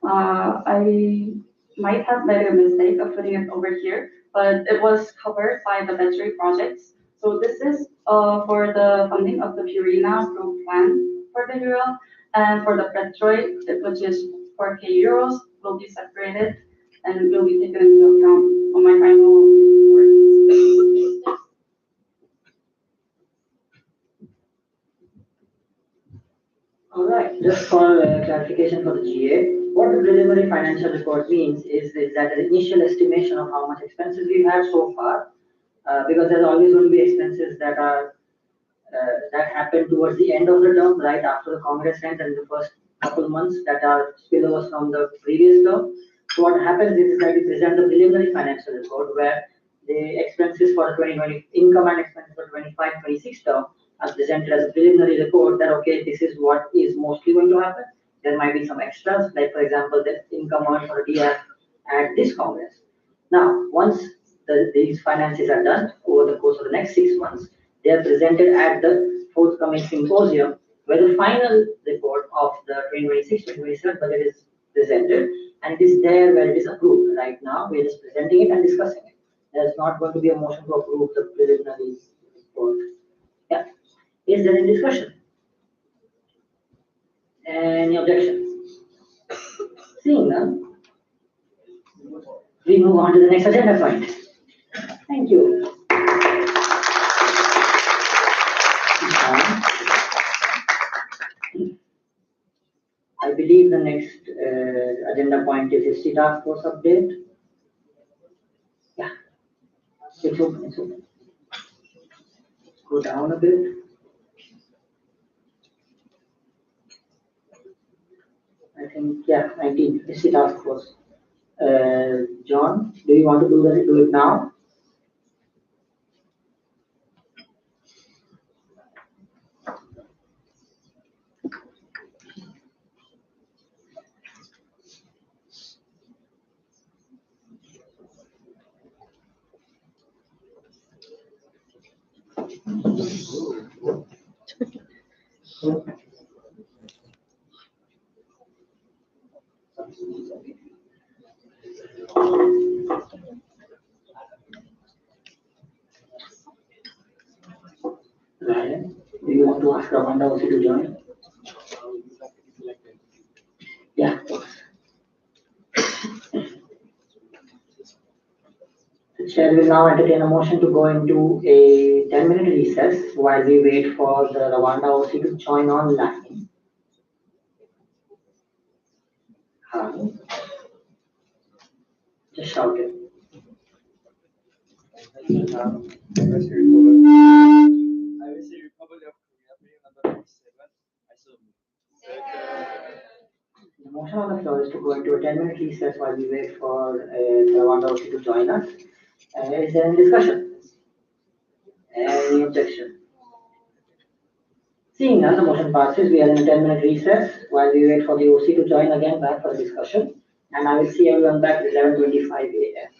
I might have made a mistake of putting it over here, but it was covered by the battery projects. So this is for the funding of the Purina Pro plan for the euro, and for the Petroid, which is 4K euros, will be separated and will be taken into account on my final report. All right, just for clarification for the GA, what the preliminary financial report means is that an initial estimation of how much expenses we've had so far, because there's always going to be expenses that are that happen towards the end of the term, right after the Congress ends, and the first couple months that are spillovers from the previous term. So what happens is that we present the preliminary financial report where the expenses for the 2020 income and expenses for 25-26 term are presented as a preliminary report that okay, this is what is mostly going to happen. There might be some extras, like for example, the income earned for a DF at this Congress. Now, once these finances are done over the course of the next 6 months, they are presented at the forthcoming symposium where the final report of the 2026-2027 budget is presented, and it is there where it is approved. Right now, we are just presenting it and discussing it. There's not going to be a motion to approve the preliminary report. Yeah. Is there any discussion? Any objections? Seeing none, we move on to the next agenda point. Thank you. I believe the next agenda point is history task force update. Yeah, it's open, it's open. Go down a bit. I think, yeah, 19, history task force. John, do you want to do it now? Ryan, do you want to ask Ravanda also to join? Yeah. The chair will now entertain a motion to go into a 10-minute recess while we wait for the Rwanda OC to join online. Just shout it. IVSA Republic of Korea, bill number 97. I so move. The motion on the floor is to go into a 10-minute recess while we wait for the Rwanda OC to join us. Is there any discussion? Any objection? Seeing none, the motion passes. We are in a 10-minute recess while we wait for the OC to join again back for a discussion. And I will see everyone back at 11:25 a.m.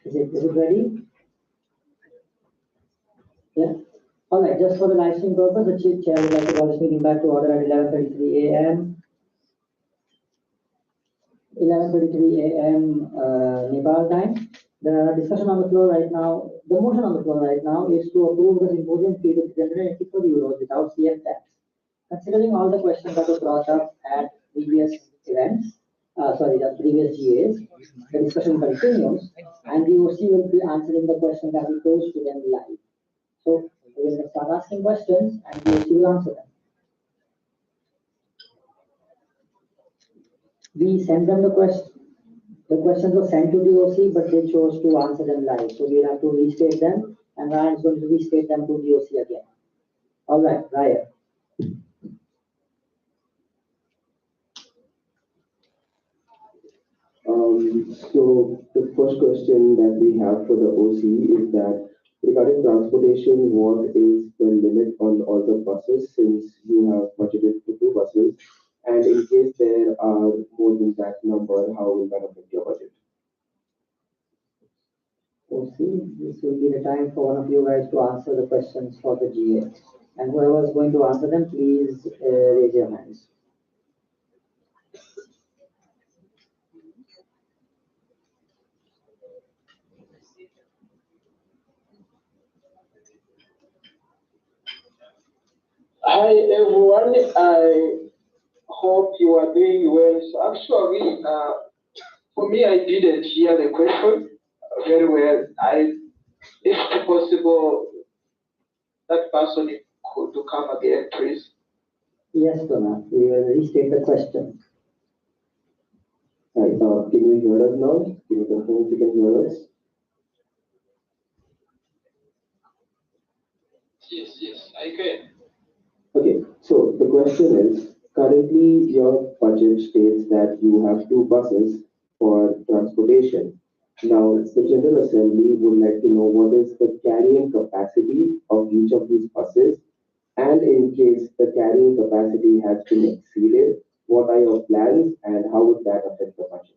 Is it ready? Yeah. All right, just for the live stream purpose, the chief chair would like to call this meeting back to order at 11:33 a.m. 11:33 a.m. Nepal time. The discussion on the floor right now, the motion on the floor right now is to approve the symposium fee to 384 euros without CF tax. Considering all the questions that were brought up at previous events, the previous GAs, the discussion continues, and the OC will be answering the questions that we pose to them live. So we will start asking questions, and the OC will answer them. We sent them the question. The questions were sent to the OC, but they chose to answer them live. So we'll have to restate them, and Ryan is going to restate them to the OC again. All right, Ryan. So the first question that we have for the OC is that regarding transportation, what is the limit on all the buses since you have budgeted for 2 buses? And in case there are more than that number, how will that affect your budget? OC, this will be the time for one of you guys to answer the questions for the GA. And whoever is going to answer them, please raise your hands. Hi everyone, I hope you are doing well. So actually, for me, I didn't hear the question very well. If possible, that person could to come again, please. Yes, Donna, we will restate the question. Right, can you hear us now? Can you confirm if you can hear us? Yes, I can. Okay, so the question is, currently your budget states that you have 2 buses for transportation. Now, the General Assembly would like to know what is the carrying capacity of each of these buses, and in case the carrying capacity has been exceeded, what are your plans and how would that affect the budget?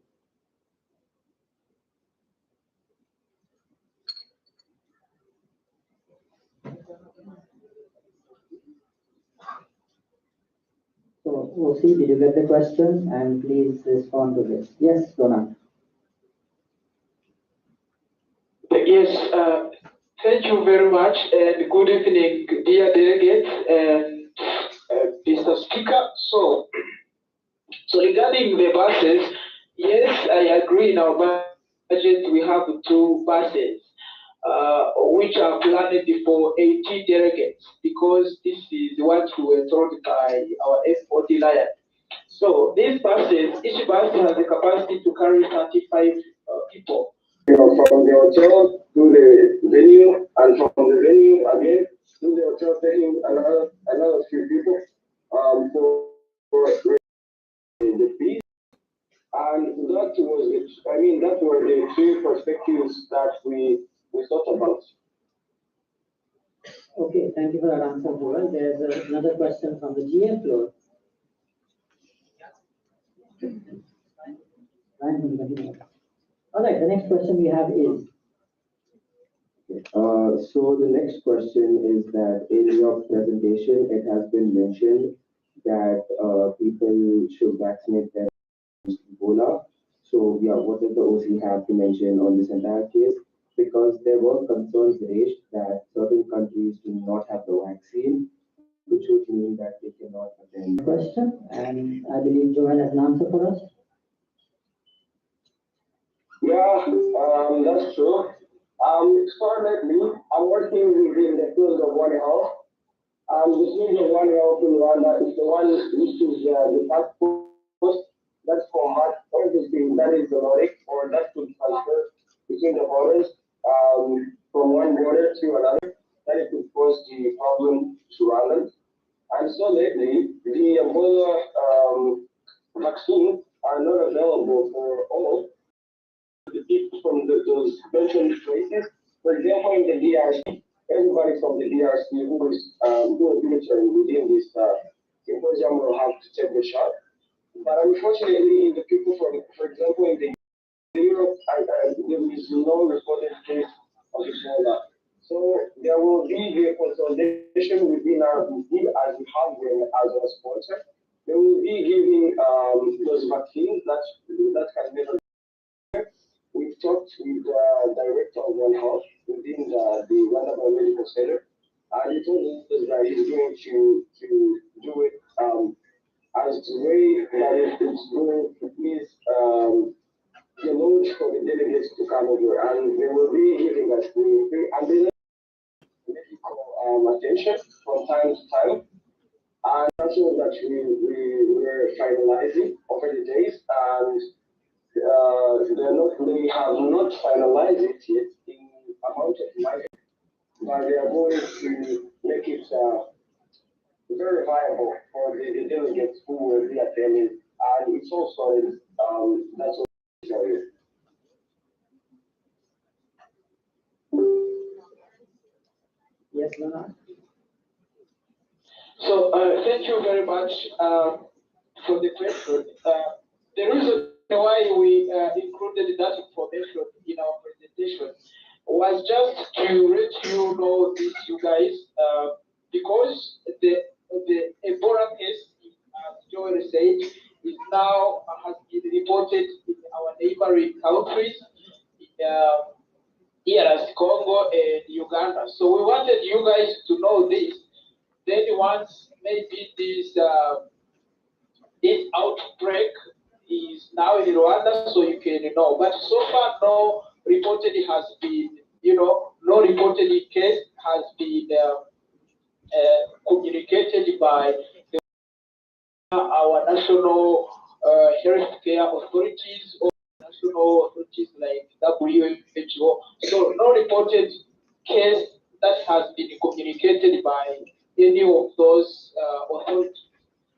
So, OC, did you get the question? And please respond to this. Yes, Donna. Yes, thank you very much and good evening, dear delegates and Mr. Speaker. So regarding the buses, yes, I agree. In our budget, we have 2 buses, which are planned for 80 delegates, because this is what we were told by our FOD Lion. So these buses, each bus has the capacity to carry 35 people. From the hotel to the venue, and from the venue again to the hotel, taking another few people for the fees. And that was it. I mean, that were the 2 perspectives that we thought about. Okay, thank you for that answer, Joel. There's another question from the GA floor. All right, the next question we have is. So the next question is that in your presentation, it has been mentioned that people should vaccinate their Ebola. So yeah, what does the OC have to mention on this entire case? Because there were concerns raised that certain countries do not have the vaccine, which would mean that they cannot attend. Question, and I believe Joel has an answer for us. Yeah, that's true. Currently, I'm working within the field of One Health. The field of One Health in Rwanda is the one which is the task force that's combat everything that is melodic or that could transfer between the borders from one border to another, that it could cause the problem to Rwanda. And so lately, the Ebola vaccines are not available for all the people from those mentioned places. For example, in the DRC, everybody from the DRC who is military within this symposium will have to take the shot. But unfortunately, the people from, for example, in the Europe, there is no reported case of Ebola. So there will be a consolidation within our group as we have them as a sponsor. They will be giving those vaccines that can measure. We've talked with the director of One Health within the Rwanda Biomedical Center, and he told us that he's going to do it as the way that it's going to please the load for the delegates to come over, and they will be giving us the and they medical attention from time to time. And that's what that we were finalizing over the days, and they have not finalized it yet in amount of money, but they are going to make it very viable for the delegates who will be attending, and it's also that's what it's area. Yes, Leonard? So thank you very much for the question. The reason why we included that information in our presentation was just to let you know this, you guys, because the Ebola case, as Joel said, is now has been reported in our neighboring countries, here as Congo and Uganda. So we wanted you guys to know this. Then once maybe this outbreak is now in Rwanda, so you can know. But so far, no reported has been, no reported case has been communicated by our national healthcare authorities or national authorities like WHO. So no reported case that has been communicated by any of those authorities.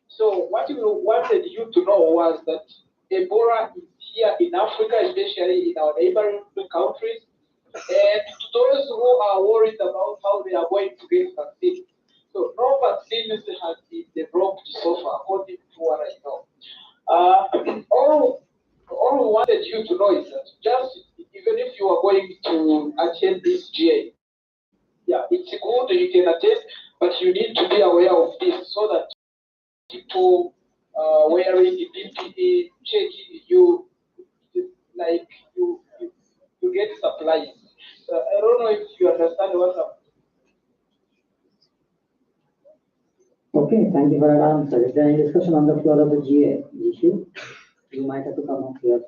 So what we wanted you to know was that Ebola is here in Africa, especially in our neighboring countries, and to those who are worried about how they are going to get vaccine. So no vaccines has been developed so far, according to what I know. All we wanted you to know is that just even if you are going to attend this GA, yeah, it's good you can attend, but you need to be aware of this so that people wearing the PPE, checking you, like you get supplies. I don't know if you understand what I'm. Okay, thank you for that answer. Is there any discussion on the floor of the GA issue? You might have to come up here.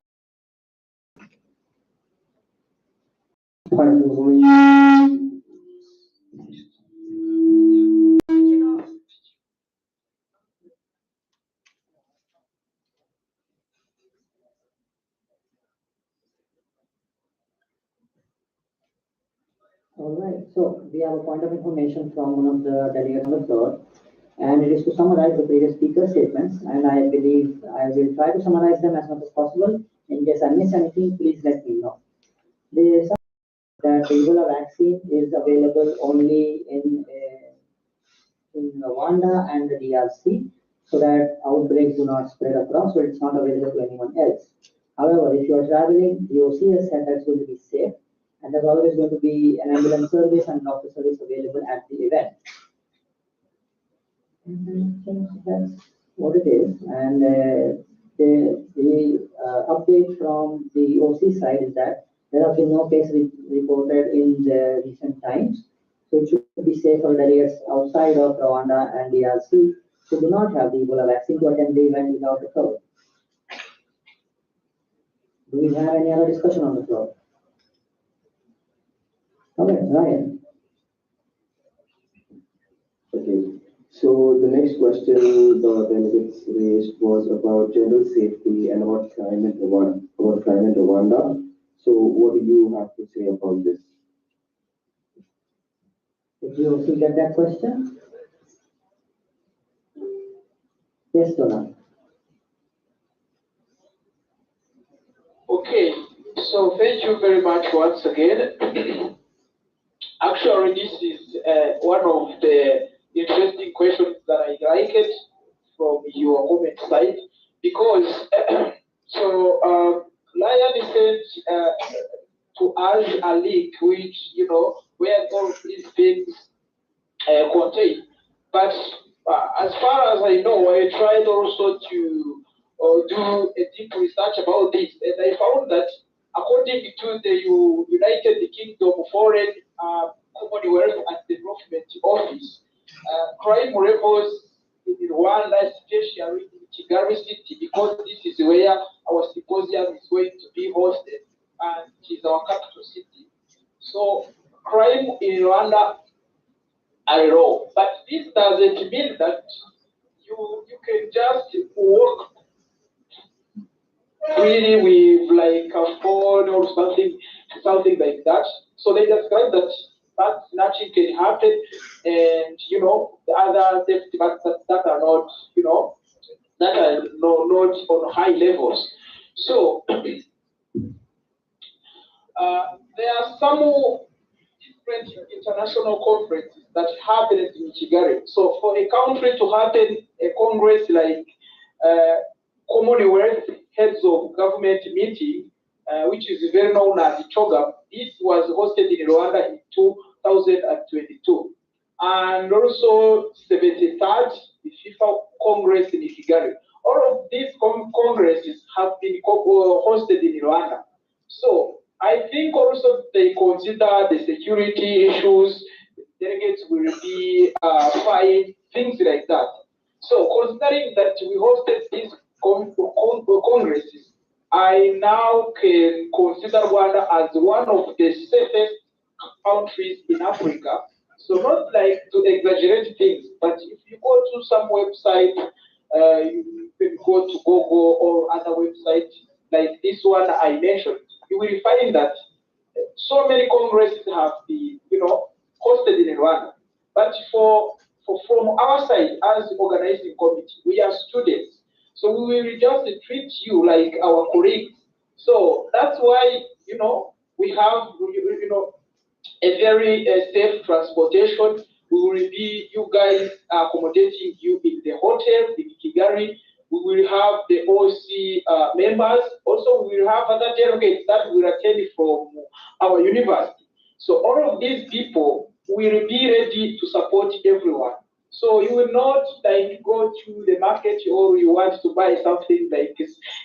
All right, so we have a point of information from one of the delegates on the floor, and it is to summarize the previous speaker statements, and I believe I will try to summarize them as much as possible. In case I miss anything, please let me know. The that the Ebola vaccine is available only in Rwanda and the DRC, so that outbreaks do not spread across, so it's not available to anyone else. However, if you are traveling, the OC has said that's going to be safe, and there's always going to be an ambulance service and doctor service available at the event. That's what it is. And the update from the OC side is that there have been no cases reported in the recent times. So it should be safe for delegates outside of Rwanda and DRC who do not have the Ebola vaccine to attend the event without a COVID. Do we have any other discussion on the floor? Okay, Ryan. Okay. So the next question the delegates raised was about general safety and about climate Rwanda. So what do you have to say about this? Did you also get that question? Yes, Donna. Okay, so thank you very much once again. Actually, this is one of the interesting questions that I liked from your comment side, because Lion sent to us a link which, where all these things contained. But as far as I know, I tried also to do a deep research about this, and I found that according to the United Kingdom Foreign Commonwealth and Development Office, crime levels in Rwanda, especially in Kigali City, because this is where our symposium is going to be hosted, and it is our capital city. So crime in Rwanda are low, but this doesn't mean that you can just walk really with like a phone or something like that. So they describe that snatching can happen, and the other theft that are not that are not on high levels. So there are some different international conferences that happen in Kigali. So for a country to happen a congress like Commonwealth Heads of Government Meeting, which is very known as CHOGM, this was hosted in Rwanda in 2022. And also 73rd FIFA Congress in Kigali. All of these congresses have been hosted in Rwanda. So I think also they consider the security issues, delegates will be fined, things like that. So considering that we hosted these congresses, I now can consider Rwanda as one of the safest countries in Africa. So not like to exaggerate things, but if you go to some website, you can go to Google or other websites like this one I mentioned, you will find that so many congresses have been, hosted in Rwanda. But from our side as the organizing committee, we are students. So we will just treat you like our colleagues. So that's why, we have, a very safe transportation. We will be, you guys accommodating you in the hotel in Kigali. We will have the OC members. Also, we will have other delegates that will attend from our university. So all of these people will be ready to support everyone. So you will not like go to the market or you want to buy something like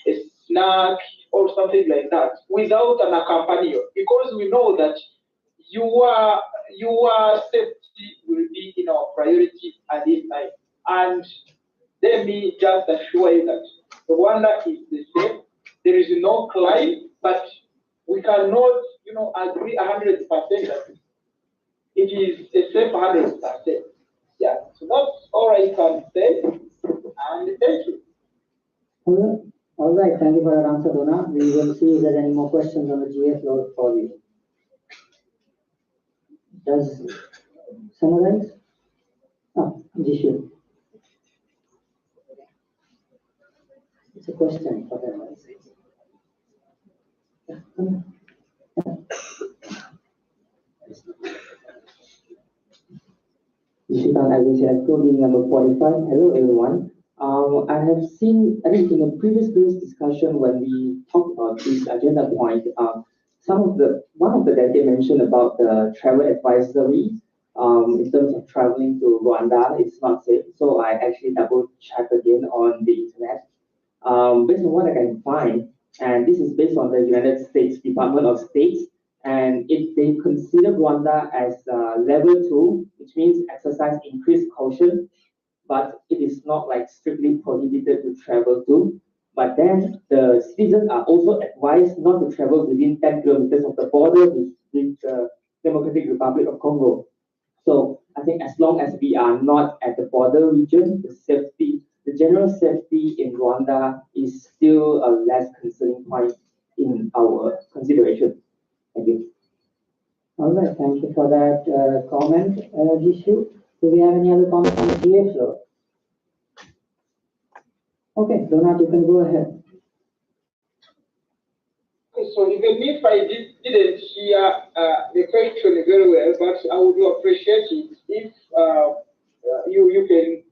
a snack or something like that without an accompanier, because we know that your safety will be in our priority at this time. And let me just assure you that Rwanda is the same. There is no crime, but we cannot, agree 100% that it is a safe 100%. Yeah, so that's all I can say. And thank you. All right, thank you for your answer, Donna. We will see if there's any more questions on the GA floor for you. Does summarize? Oh, Jishu. It's a question for them. Yeah, come on. Jishu, IVSA being number 45. Hello, everyone. I have seen, I think in a previous discussion when we talked about this agenda point, one of the delegates mentioned about the travel advisory in terms of traveling to Rwanda, it's not safe. So I actually double checked again on the internet. Based on what I can find, and this is based on the United States Department of State, and if they consider Rwanda as level 2, which means exercise increased caution, but it is not like strictly prohibited to travel to. But then the citizens are also advised not to travel within 10 kilometers of the border with the Democratic Republic of Congo. So I think as long as we are not at the border region, the general safety in Rwanda is still a less concerning point in our consideration. Thank you. All right, thank you for that comment, Jishu. Do we have any other comments on the GA floor? Okay, Donat, you can go ahead. So even if I didn't hear the question very well, but I would appreciate it if you can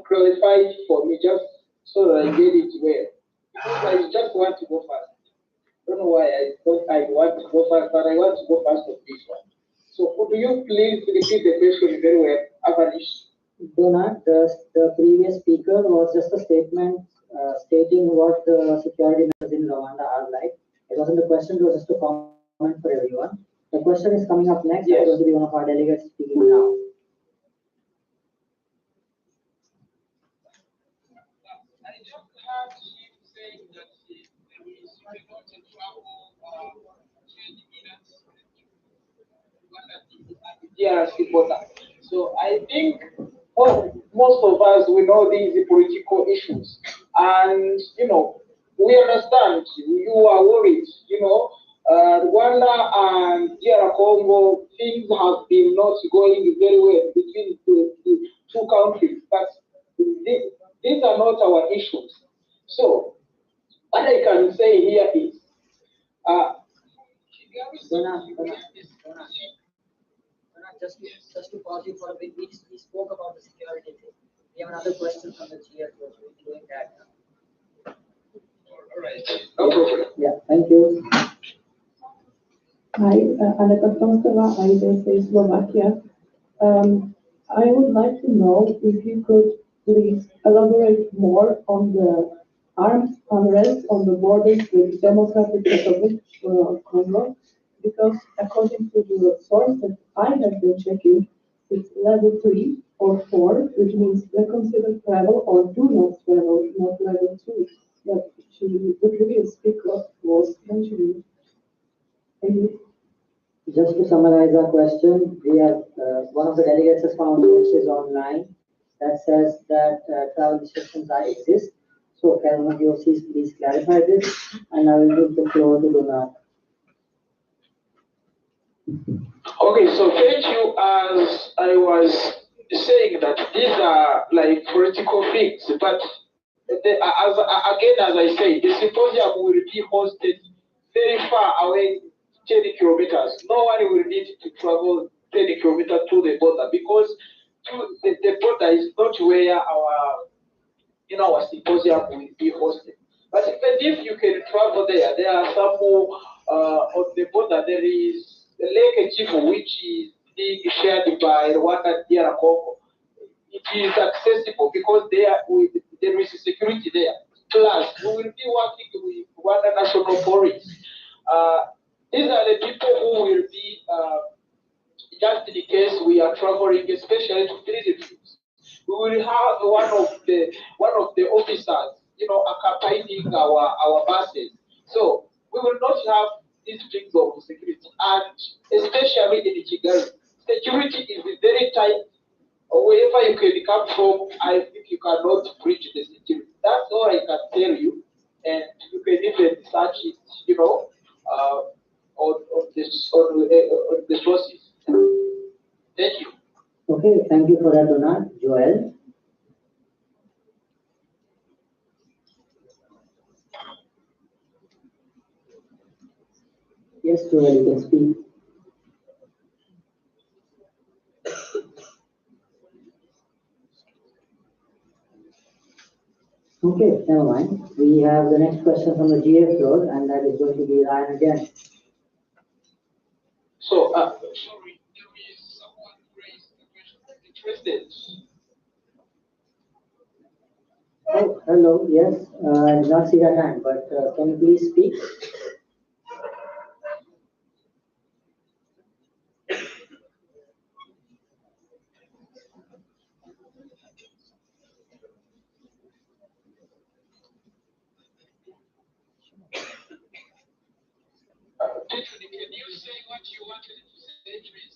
clarify it for me just so that I get it well. Because I just want to go fast. don't know why I thought I want to go fast, but I want to go fast on this one. So could you please repeat the question very well, Avanish? Donat, the previous speaker was just a statement stating what the security measures in Rwanda are like. It wasn't a question, it was just a comment for everyone. The question is coming up next. Yes. It's going to be one of our delegates speaking now. Yes, important. So I think most of us we know these political issues, and we understand you are worried. Rwanda and DR Congo, things have been not going very well between the two countries, but these are not our issues. So what I can say here is, uh, Just to pause you for a bit, we spoke about the security thing. We have another question from the GF. We're doing that now. all right, no problem. Yeah, thank you. Hi, Aneta Tomkova, IVSA Slovakia. I would like to know if you could please elaborate more on the armed unrest on the borders with Democratic Republic of Congo, because according to the source that I have been checking, it's level 3 or 4, which means reconsider travel or do not travel, not level 2, that the previous speaker was mentioning. Thank you. Just to summarize our question, we have one of the delegates has found a message online that says that travel restrictions exist. So can one of your OCs please clarify this? And I will give the floor to Donat. Okay, so thank you. As I was saying that these are like political things, but as I say, the symposium will be hosted very far away, 10 kilometers. No one will need to travel 10 kilometers to the border, because the border is not where our symposium will be hosted. But even if you can travel there are some more on the border. There is the Lake Chifu, which is being shared by Rwanda and DR Congo. It is accessible because there is security there. Plus, we will be working with Rwanda National Police. These are the people who will be, just in case we are traveling, especially to villages. We will have one of the officers, accompanying our buses. So we will not have these things of security, and especially in Kigali, security is very tight. Wherever you can come from, I think you cannot breach the security. That's all I can tell you, and you can even search it, on the sources. Thank you. Okay, thank you for that, Donat. Joel. Yes, Joel, you can speak. Okay, never mind. We have the next question from the GF floor, and that is going to be Ryan again. So, sorry, there is someone raised the question. Interested? Oh, hello, yes. I did not see that hand, but can you please speak? Tiffany, can you say what you wanted to say, please?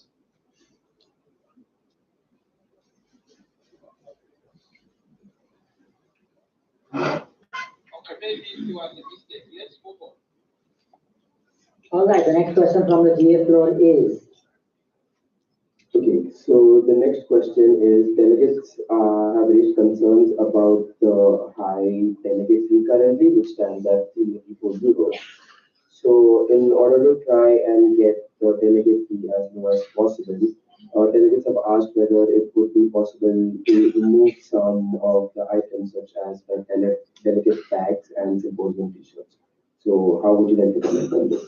Okay, maybe it was a mistake. Let's move on. All right, the next question from the GF floor is. Okay, so the next question is, delegates have raised concerns about the high delegacy currently, which stands at 384 euros. So in order to try and get the delegacy as low as possible, delegates have asked whether it would be possible to remove some of the items such as the delegate bags and symposium t-shirts. So how would you like to comment on this?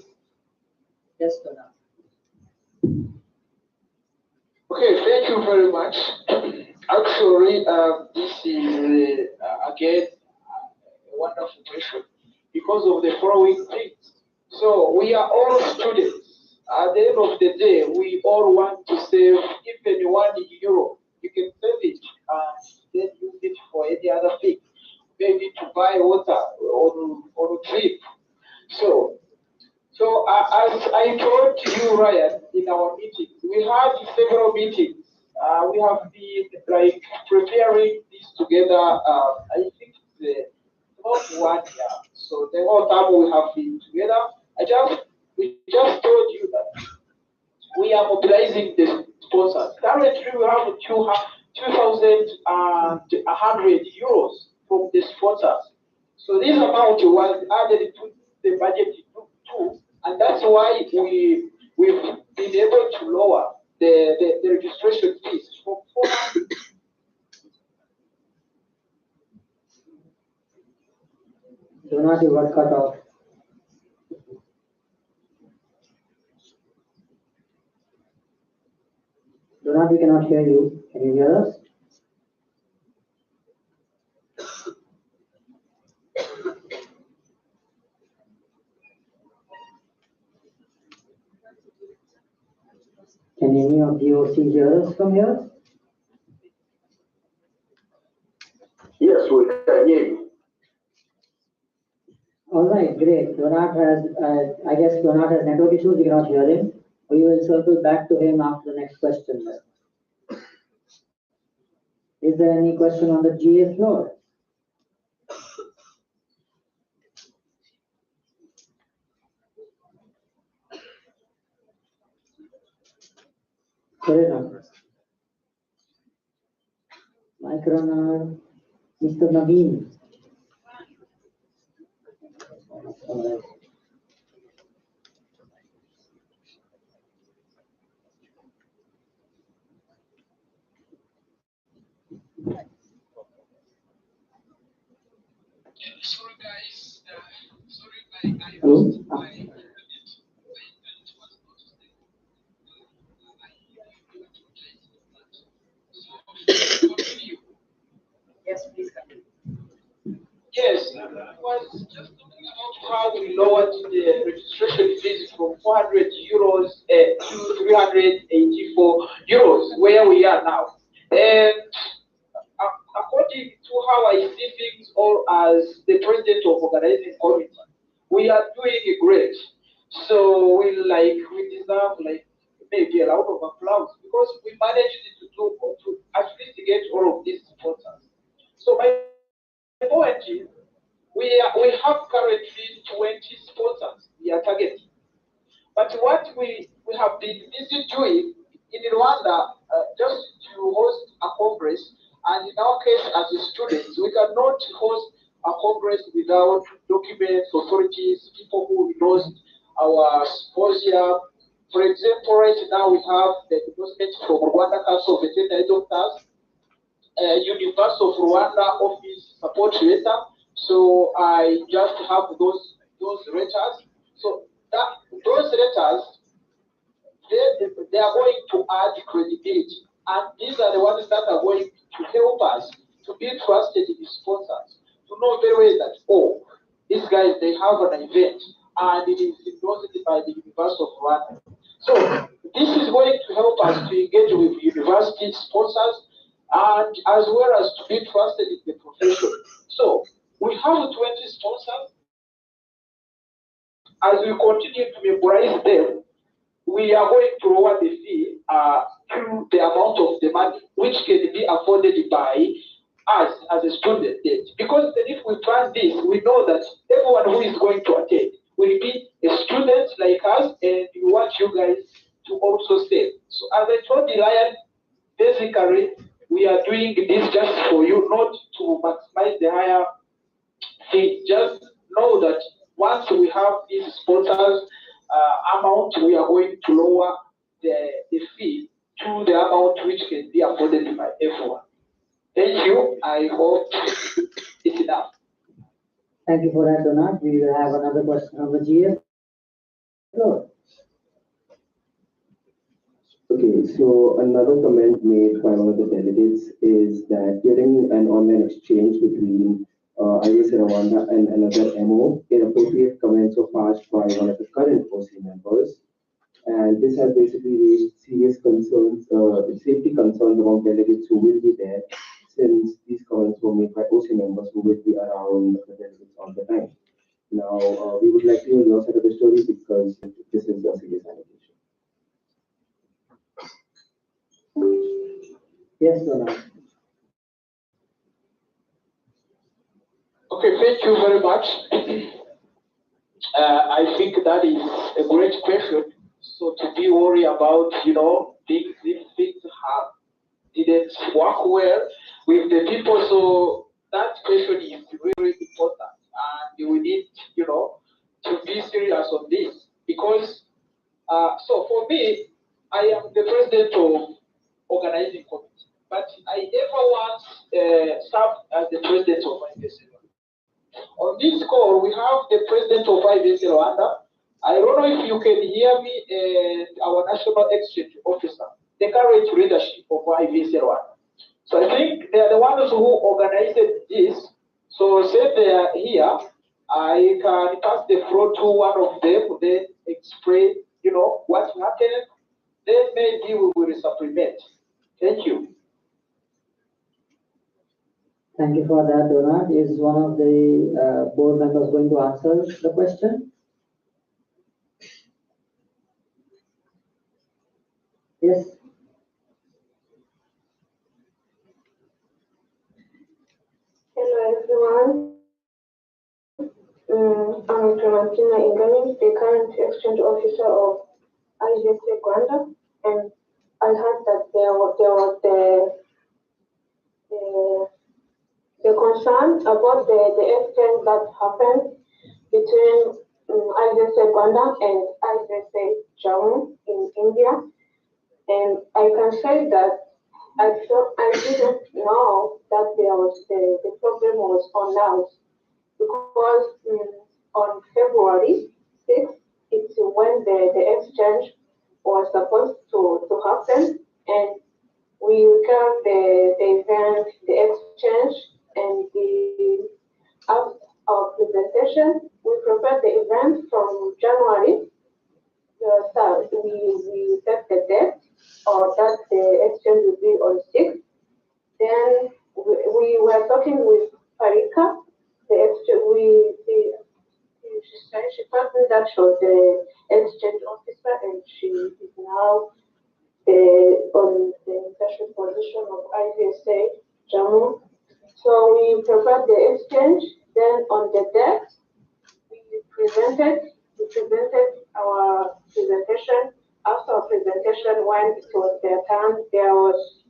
Yes, Pranav. Okay, thank you very much. Actually, this is again a wonderful question because of the following things. So we are all students. At the end of the day, we all want to save even €1. You can save it and then use it for any other thing, maybe to buy water or drink. So as I told you, Ryan, in our meetings, we had several meetings. We have been like preparing this together. I think it's not 1 year. So the whole time we have been together. We just told you that we are mobilizing the sponsors. Currently, we have €2,100 from the sponsors. So this amount was added to the budget too, and that's why we've been able to lower the registration fees from 400. Donat, you got cut off. Donat, we cannot hear you. Can you hear us? Can any of you hear us from here? Yes, we can hear you. All right, great. Donat has, I guess Donat has network issues. We cannot hear him. We will circle back to him after the next question. Is there any question on the GA floor? Karina. Mic runner, Mr. Naveen. All right. Sorry, guys. Sorry, Hello? Yes, please continue. Yes, I was just talking about how we lowered the registration fees from €400 to €384, where we are now. And according to how I see things, or as the president of organizing committee, we are doing great. So we deserve maybe a lot of applause because we managed to at least get all of these sponsors. So my point is, we have currently 20 sponsors we are targeting. But what we have been busy doing in Rwanda, just to host a congress, and in our case as students, we cannot host a congress without documents, authorities, people who endorsed our symposium. For example, right now we have the endorsement from Rwanda Council of Veterinary Doctors, University of Rwanda office support letter. So I just have those letters. So those letters, they are going to add credibility, and these are the ones that are going to help us to be trusted in sponsors, to know very well that these guys, they have an event and it is endorsed by the University of Rwanda. So this is going to help us to engage with university sponsors and as well as to be trusted in the profession. So we have 20 sponsors. As we continue to memorize them, we are going to lower the fee to the amount of the money which can be afforded by us as a student debt. Because then if we plan this, we know that everyone who is going to attend will be a student like us, and we want you guys to also save. So as I told you, Ryan, basically we are doing this just for you, not to maximize the higher fee. Just know that once we have these sponsors amount, we are going to lower the fee to the amount which can be afforded by everyone. Thank you. I hope it's enough. Thank you for that, Donat. We will have another question from the GA floor. Okay, so another comment made by one of the delegates is that during an online exchange between IVSA Rwanda and another MO, inappropriate comments were passed by one of the current OC members. And this has basically raised serious concerns, safety concerns among delegates who will be there, since these comments were made by OC members who will be around the delegates all the time. Now, we would like to hear your side of the story because this is a serious allegation. Yes, Donat. Okay, thank you very much. I think that is a great question. So to be worried about, things, if things didn't work well with the people, so that question is very important, and we need, to be serious on this because, so for me, I am the president of organizing committee, but I never once served as the president of IVSA. On this call, we have the president of IVSA Rwanda. I don't know if you can hear me, and our national exchange officer, the current leadership of IVSA Rwanda. So I think they are the ones who organized this. So since they are here, I can pass the floor to one of them, then explain, what happened. Then maybe we will supplement. Thank you. Thank you for that, Donat. Is one of the board members going to answer the question? Yes. Hello everyone. I'm Clementina Ingani, the current exchange officer of IVSA Rwanda, and I heard that there was the concern about the exchange that happened between IVSA Rwanda and IVSA Jammu in India. And I can say that I didn't know that the problem was announced because on February 6th, it's when the exchange was supposed to happen, and we got the event, the exchange, and after our presentation, we prepared the event from January. So we set the date, or that the exchange will be on 6th. Then we were talking with Parika, the exchange, she told me that she was the exchange officer and she is now on the leadership position of IVSA Jammu. So we prepared the exchange. Then on the deck, we presented our presentation. After our presentation, when it was their turn, there was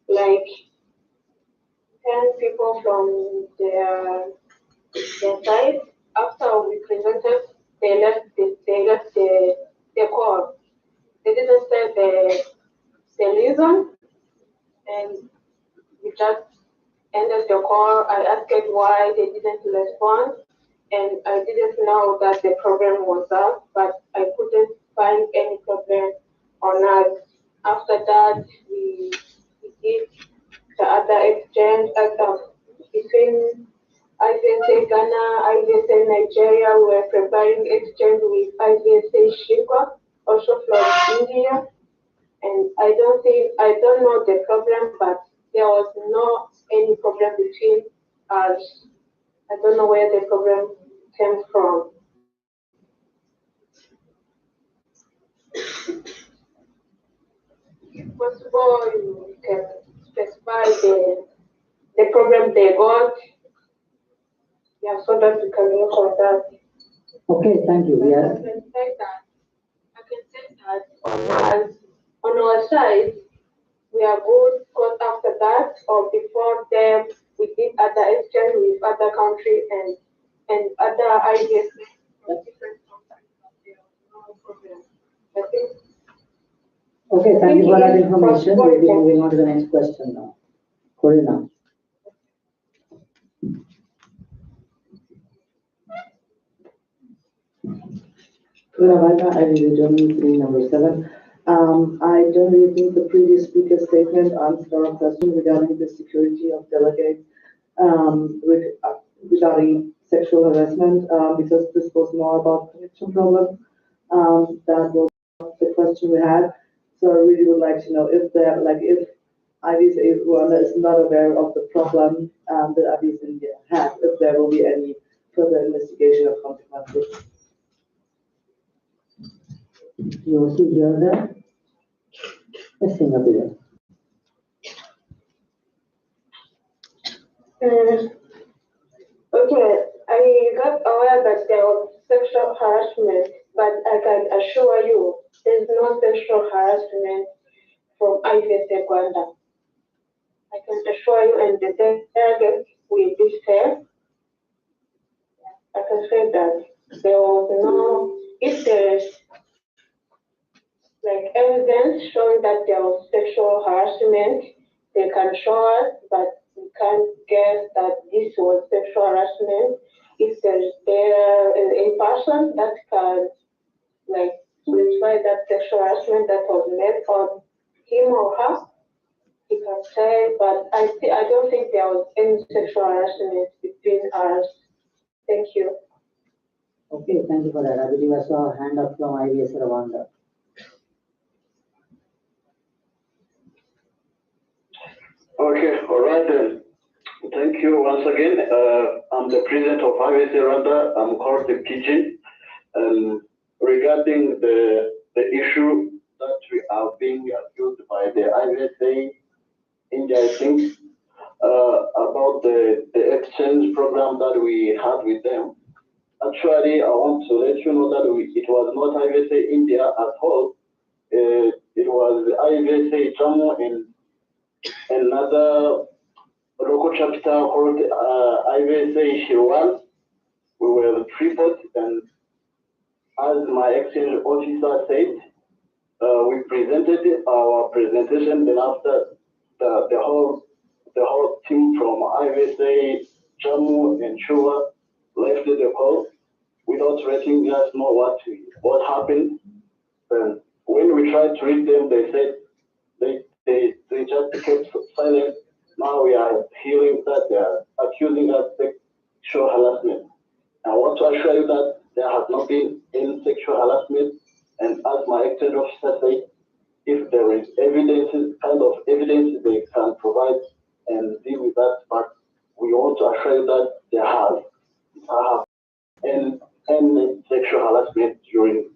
like 10 people from their side. After we presented, they left the call. They didn't say the reason, and we just ended the call. I asked why they didn't respond, and I didn't know that the problem was up, but I couldn't find any problem on us. After that, we did the other exchange between IVSA Ghana, IVSA Nigeria. We were preparing exchange with IVSA Shikwa, also from India. And I don't know the problem, but there was no any problem between us. I don't know where the problem came from. If possible, you can specify the problem they got. Yeah, so that we can work on that. Okay, thank you. I can say that on our side, we are good because after that or before them, we did other exchange with other countries and other ideas from different countries. There was no problem. I think. Okay, thank you for that information. We'll be moving on to the next question now. Corina. Kuravata, I will join three number 7. I don't really think the previous speaker's statement answered our question regarding the security of delegates regarding sexual harassment, because this was more about connection problem. That was the question we had. So I really would like to know if there, like, if IVSA Rwanda is not aware of the problem that IVSA India had, if there will be any further investigation or consequences. You see here the Singapore. Okay, I got aware that there was sexual harassment, but I can assure you there's no sexual harassment from IVSA Rwanda. I can assure you, and the target will be safe. I can say that there was no, if there is like evidence showing that there was sexual harassment, they can show us, but we can't guess that this was sexual harassment. If there's there a person that can like specify that sexual harassment that was made on him or her, he can say, but I don't think there was any sexual harassment between us. Thank you. Okay, thank you for that. I believe I saw a hand up from IVSA Rwanda. Okay, all right then. Thank you once again. I'm the president of IVSA Rwanda. I'm called the Kitchen. Regarding the issue that we are being accused by the IVSA India, I think, about the exchange program that we had with them. Actually, I want to let you know that it was not IVSA India at all. It was IVSA Jammu and another local chapter called IVSA Shirwan. We were the tripod, and as my exchange officer said, we presented our presentation. Then after the whole team from IVSA Jammu and Shua left the call without letting us know what happened. And when we tried to read them, they said they just kept silent. Now we are hearing that they are accusing us of sexual harassment. I want to assure you that there has not been any sexual harassment. And as my exchange officer said, if there is evidence, kind of evidence they can provide and deal with that, but we want to assure you that there have any sexual harassment during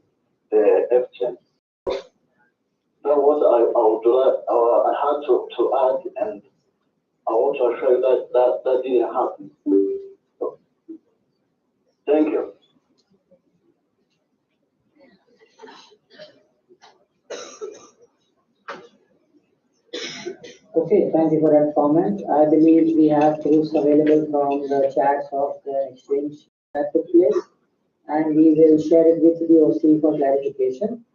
the exchange. That was I had to add, and I want to assure you that didn't happen. So, thank you. Okay, thank you for that comment. I believe we have proofs available from the chats of the exchange that took place, and we will share it with the OC for clarification,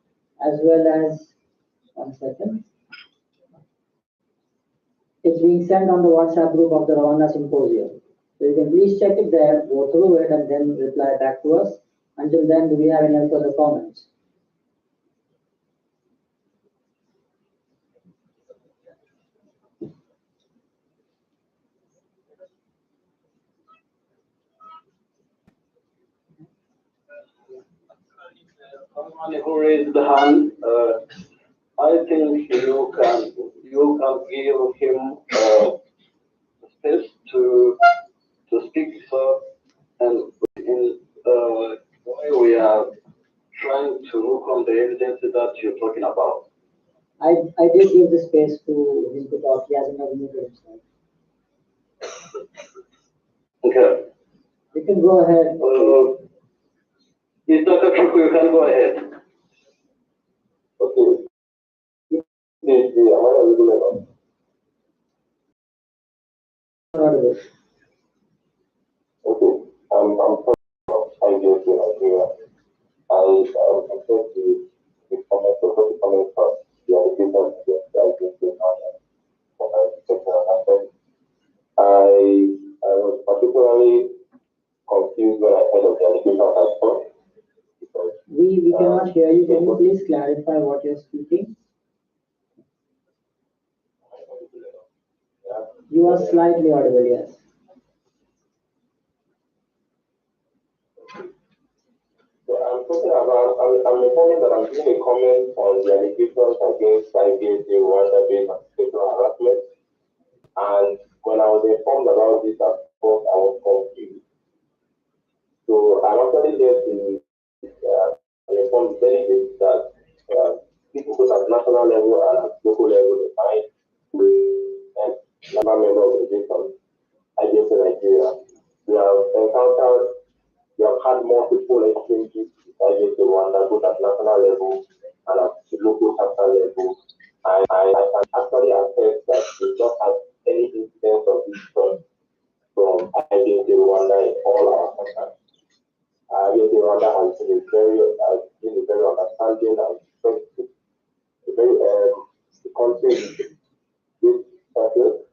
as well as, one second. It's being sent on the WhatsApp group of the Rwanda Symposium. So you can please check it there, go through it, and then reply back to us. Until then, do we have any further comments? Someone who raised the hand, I think you can give him space to speak. So, and in the way we are trying to look on the evidence that you're talking about. I did give the space to him to talk. He hasn't muted himself. Okay. You can go ahead. Is Dr. Truku, you can go ahead. Okay. Am I available? Okay. I'm from IVSA Nigeria. I expect the comment of the comment from the allegations against the IVSA for my sexual harassment. I was particularly confused when I heard of the allegation at first, We cannot hear you. Can you please clarify what you're speaking? You are slightly audible, yes. So I'm talking about, I'm informing that I'm giving a comment on the allegations against IVSA Rwanda-based sexual harassment. And when I was informed about this, of course, I was confused. So I'm actually there to inform the delegates that people both at national level and at local level define and number member organizations against Nigeria. We have encountered, we have had multiple exchanges against Rwanda, both at national level and at the local capital level. I can actually attest that we don't have any incidents of this sort from against Rwanda in all our contacts. Against Rwanda has been a very understanding and respectful, a very the country is good person.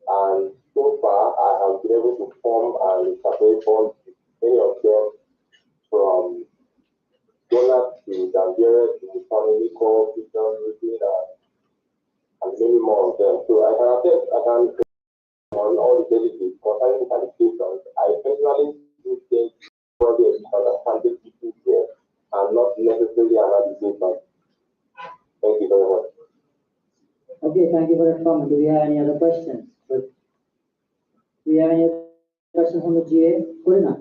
And so far, I have been able to form and separate bonds with many of them, from donors to Nigeria to family call, and many more of them. So I can attest, I can on all the delegates concerning the qualifications. I personally do think probably a misunderstanding people here and not necessarily an accusation. Thank you very much. Okay, thank you for that comment. Do we have any other questions? Do we have any other questions from the GA? Good enough.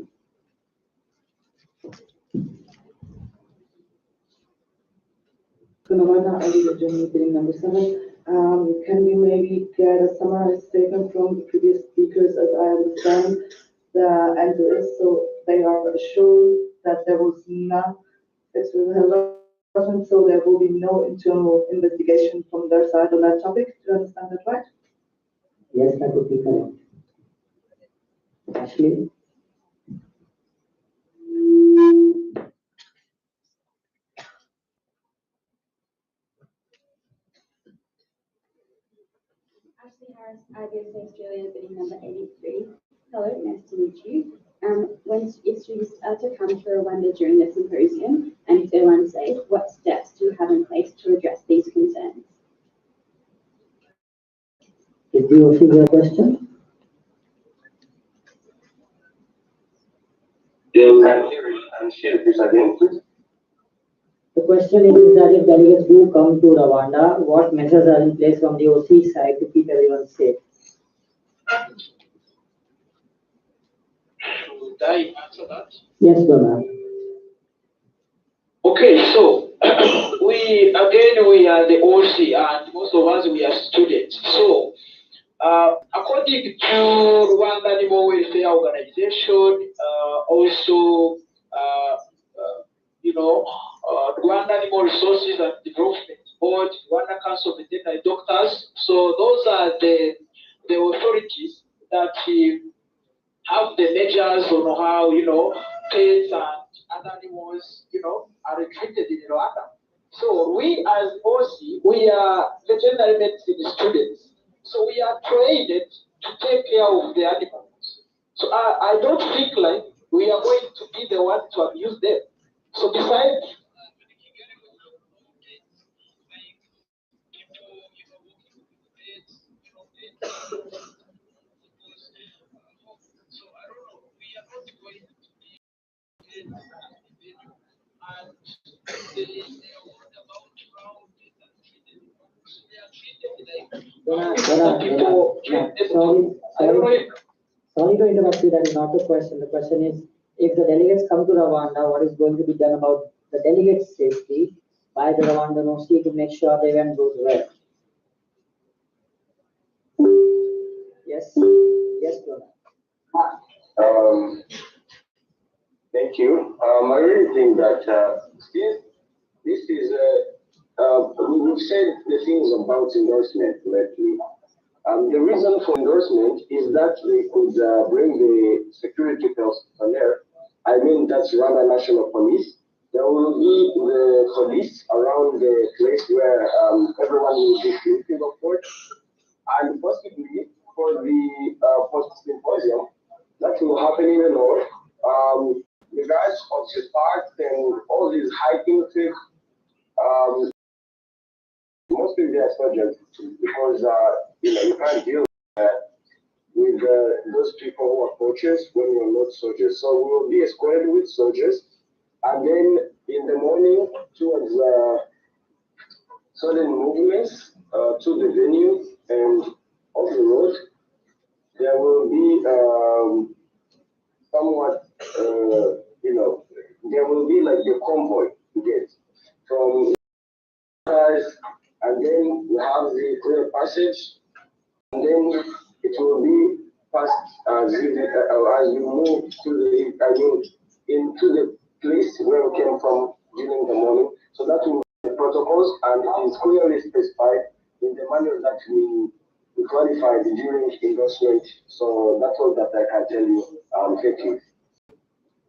Kunamana, I will join meeting number 7. Can you maybe get a summarized statement from the previous speakers? As I understand, the answer is so they are assured that there was none sexual harassment, so there will be no internal investigation from their side on that topic. Do you understand that right? Yes, that would be correct. Ashley? Ashley Harris, IVSA Australia, bidding number 83. Hello, nice to meet you. When students are to come to Rwanda during the symposium, and if they're unsafe, what steps do you have in place to address these concerns? Did you see the question? I'm sure this again, please. The question is that if delegates do come to Rwanda, what measures are in place from the OC side to keep everyone safe? Should I answer that? Yes, Donald. Okay, so we are the OC, and most of us we are students. So according to Rwanda Animal Welfare Organization, also Rwanda Animal Resources and Development Board, Rwanda Council of Veterinary Doctors. So those are the authorities that have the measures on how pets and other animals are treated in Rwanda. So we as OC, we are veterinary medicine students. So we are trained to take care of the animals. So I don't think like we are going to be the ones to abuse them. So besides Sorry to interrupt you, that is not the question. The question is, if the delegates come to Rwanda, what is going to be done about the delegates' safety by the Rwandan OC to make sure the event goes well? Yes, yes, Donald. Thank you. I really think that this is we've said the things about endorsement lately. The reason for endorsement is that they could bring the security personnel. I mean, that's Rwanda National Police. There will be the police around the place where everyone will be sleeping, of course. And possibly for the symposium that will happen in the north, the guys of the parks and all I think mostly they are soldiers because you can't deal with those people who are coaches when you're not soldiers. So we will be escorted with soldiers, and then in the morning towards certain movements to the venue and off the road, there will be somewhat, there will be like a convoy you get from cars, and then we have the clear passage, and then it will be passed as you move to into the place where we came from during the morning. So that will be the protocols, and it is clearly specified in the manual that we qualified during endorsement. So that's all that I can tell you. Thank you.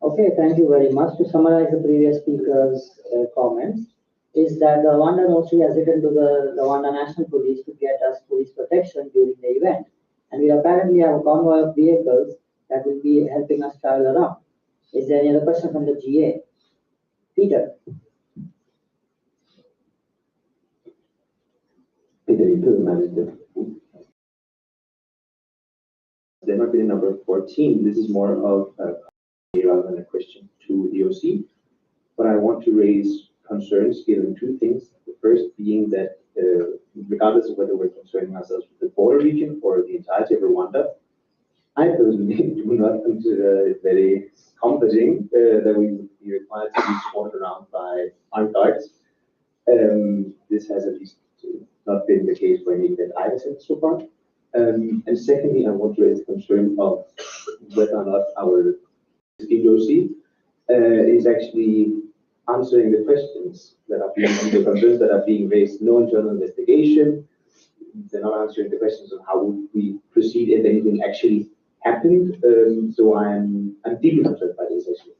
Okay, thank you very much. To summarize the previous speaker's comments, is that the Rwanda Nostri has written to the Rwanda National Police to get us police protection during the event. And we apparently have a convoy of vehicles that will be helping us travel around. Is there any other question from the GA? Peter. Demo bidding number 14. This is more of a rather than a question to the OC, but I want to raise concerns given two things. The first being that regardless of whether we're concerning ourselves with the border region or the entirety of Rwanda, I personally do not consider it very comforting that we would be required to be escorted around by armed guards. This has at least not been the case for any that I have seen so far. And secondly, I want to raise the concern of whether or not our DOC is actually answering the questions that are being, the concerns that are being raised. No internal investigation. They're not answering the questions of how would we proceed if anything actually happened. So I'm deeply concerned by this issue.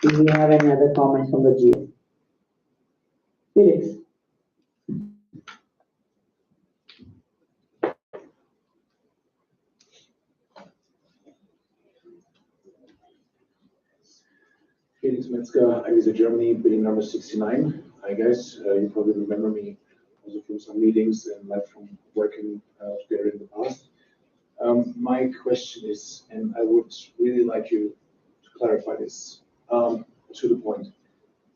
Do we have any other comments from the GA? Felix. Felix Metzger, IVSA Germany, bidding number 69. I guess you probably remember me also from some meetings and like from working together in the past. My question is, and I would really like you to clarify this to the point.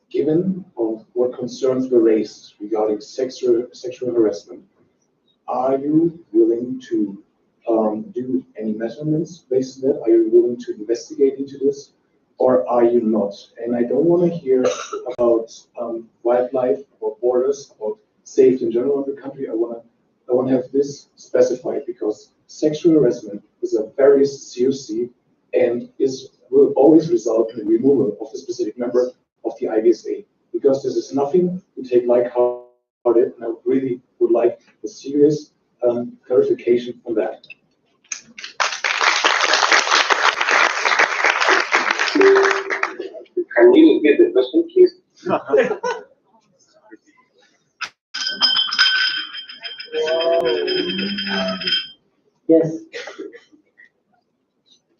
Given of what concerns were raised regarding sexual harassment, are you willing to do any measurements based on that? Are you willing to investigate into this, or are you not? And I don't want to hear about wildlife, about borders, about safety in general of the country. I want to have this specified, because sexual harassment is a very serious and will always result in the removal of the specific member of the IVSA, because this is nothing to take lighthearted, and I really would like a serious clarification on that. Can you repeat the question, please? Yes.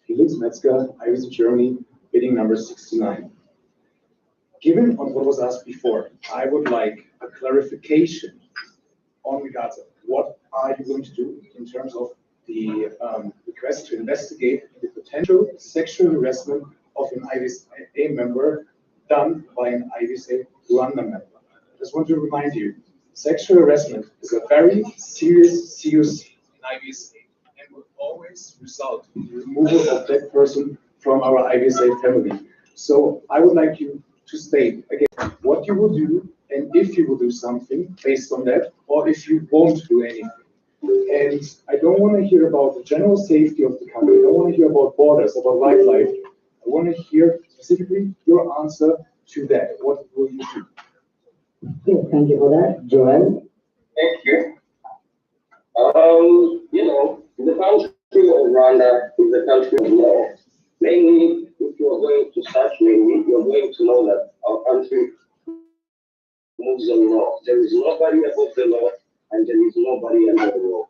Felix Metzger, IVSA Germany, bidding number 69. Given on what was asked before, I would like a clarification on regards of what are you going to do in terms of the request to investigate the potential sexual harassment of an IVSA member done by an IVSA Rwanda member. I just want to remind you, sexual harassment is a very serious in IVSA and will always result in the removal of that person from our IVSA family. So I would like you to state again what you will do and if you will do something based on that, or if you won't do anything. And I don't want to hear about the general safety of the country. I don't want to hear about borders, about wildlife. I want to hear specifically your answer to that. What will you do? Okay, thank you for that. Joel? Thank you. The country of Rwanda is a country of law. Mainly, if you are going to search, you're going to know that our country moves on law. There is nobody above the law, and there is nobody under the law.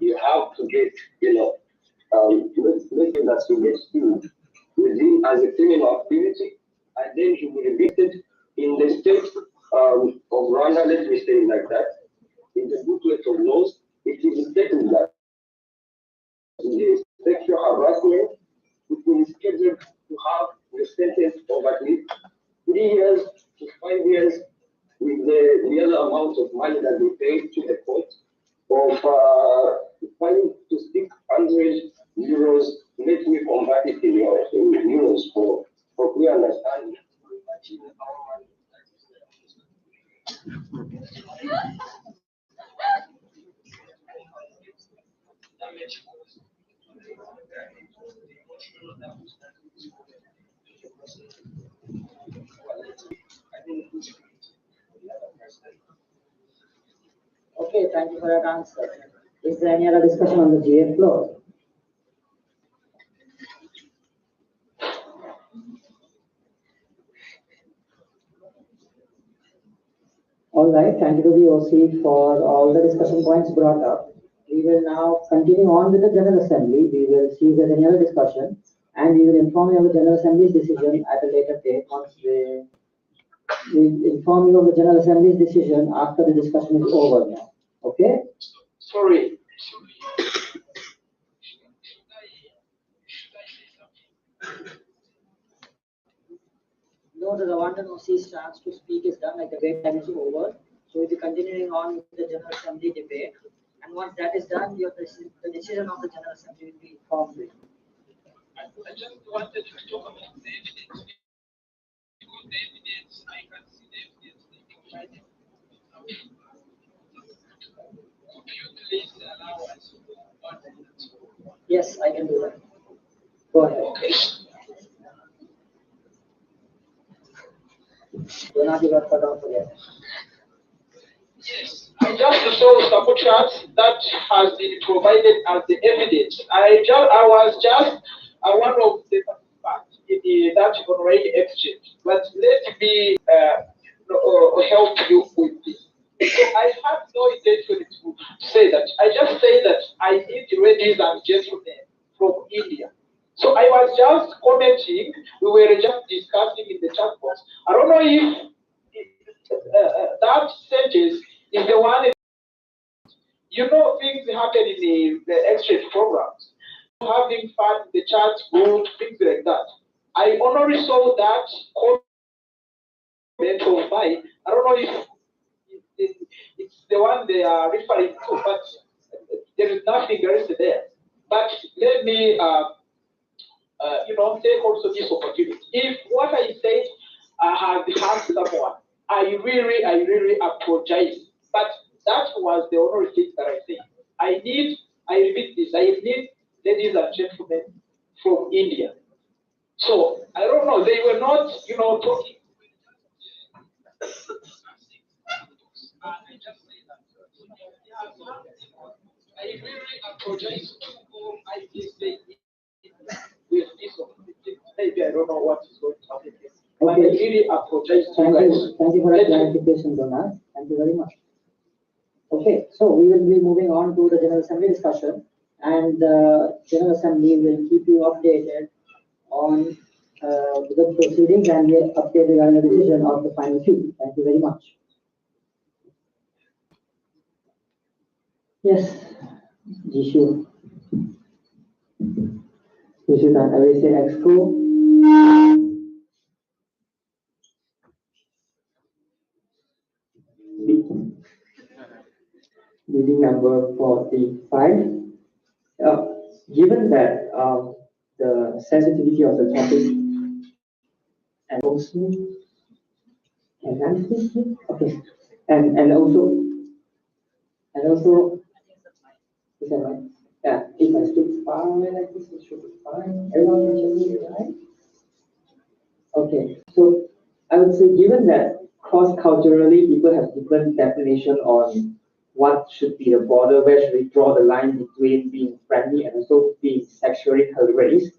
You have to get, let's say that he gets to within as a criminal activity, and then he will be evicted in the state of Rwanda, let me say it like that. In the booklet of laws, it is stated that the sexual harassment, it is scheduled to have the sentence of at least 3 years to 5 years with the other amount of money that they pay to the court of 5 to 600 euros. Let me convert it in euros for clear understanding. Okay, thank you for that answer. Is there any other discussion on the GA floor? All right, thank you to the OC for all the discussion points brought up. We will now continue on with the General Assembly. We will see if there's any other discussion, and we will inform you of the General Assembly's decision at a later date once we inform you of the General Assembly's decision after the discussion is over now. Okay? Sorry. No, the Rwandan OC's chance to speak is done, like the wait time is over. So we'll be continuing on with the General Assembly debate. And once that is done, the decision of the General Assembly will be informed with. I just wanted to talk about the evidence. Because the evidence, I can see the evidence they provided. Could you please allow us to go on? Yes, I can do that. Go ahead. Okay. Do not give up cut off again. Yes, I just saw some charts that has been provided as the evidence. I was just one of the participants in that already exchange. But let me help you with this. So I have no intention to say that. I just say that I need ladies and gentlemen from India. So I was just commenting, we were just discussing in the chat box. I don't know if that sentence is the one, you know, things happen in the exchange programs. Having fun, the chat, good, things like that. I only saw that comment of mine. I don't know if it's the one they are referring to, but there is nothing else there. But let me take also this opportunity. If what I said has hurt someone, I really apologize. But that was the only thing that I said. I repeat this, I need ladies and gentlemen from India. So I don't know, they were not, talking. I really apologize to all IVSA with this opportunity. Maybe I don't know what is going to happen here. But I really apologize to you guys. Thank you for that clarification, Donald. Thank you very much. Okay, so we will be moving on to the General Assembly discussion, and the General Assembly will keep you updated on the proceedings and the update regarding the decision of the final few. Thank you very much. Yes, Jishu. Jishu can IVSA Exco. Meeting number 45. Given that the sensitivity of the topic and also okay, and also is that right? Yeah, if I speak fine like this, it should be fine. Everyone can hear me, right? Okay, so I would say given that cross-culturally people have different definition on what should be the border, where should we draw the line between being friendly and also being sexually harassed,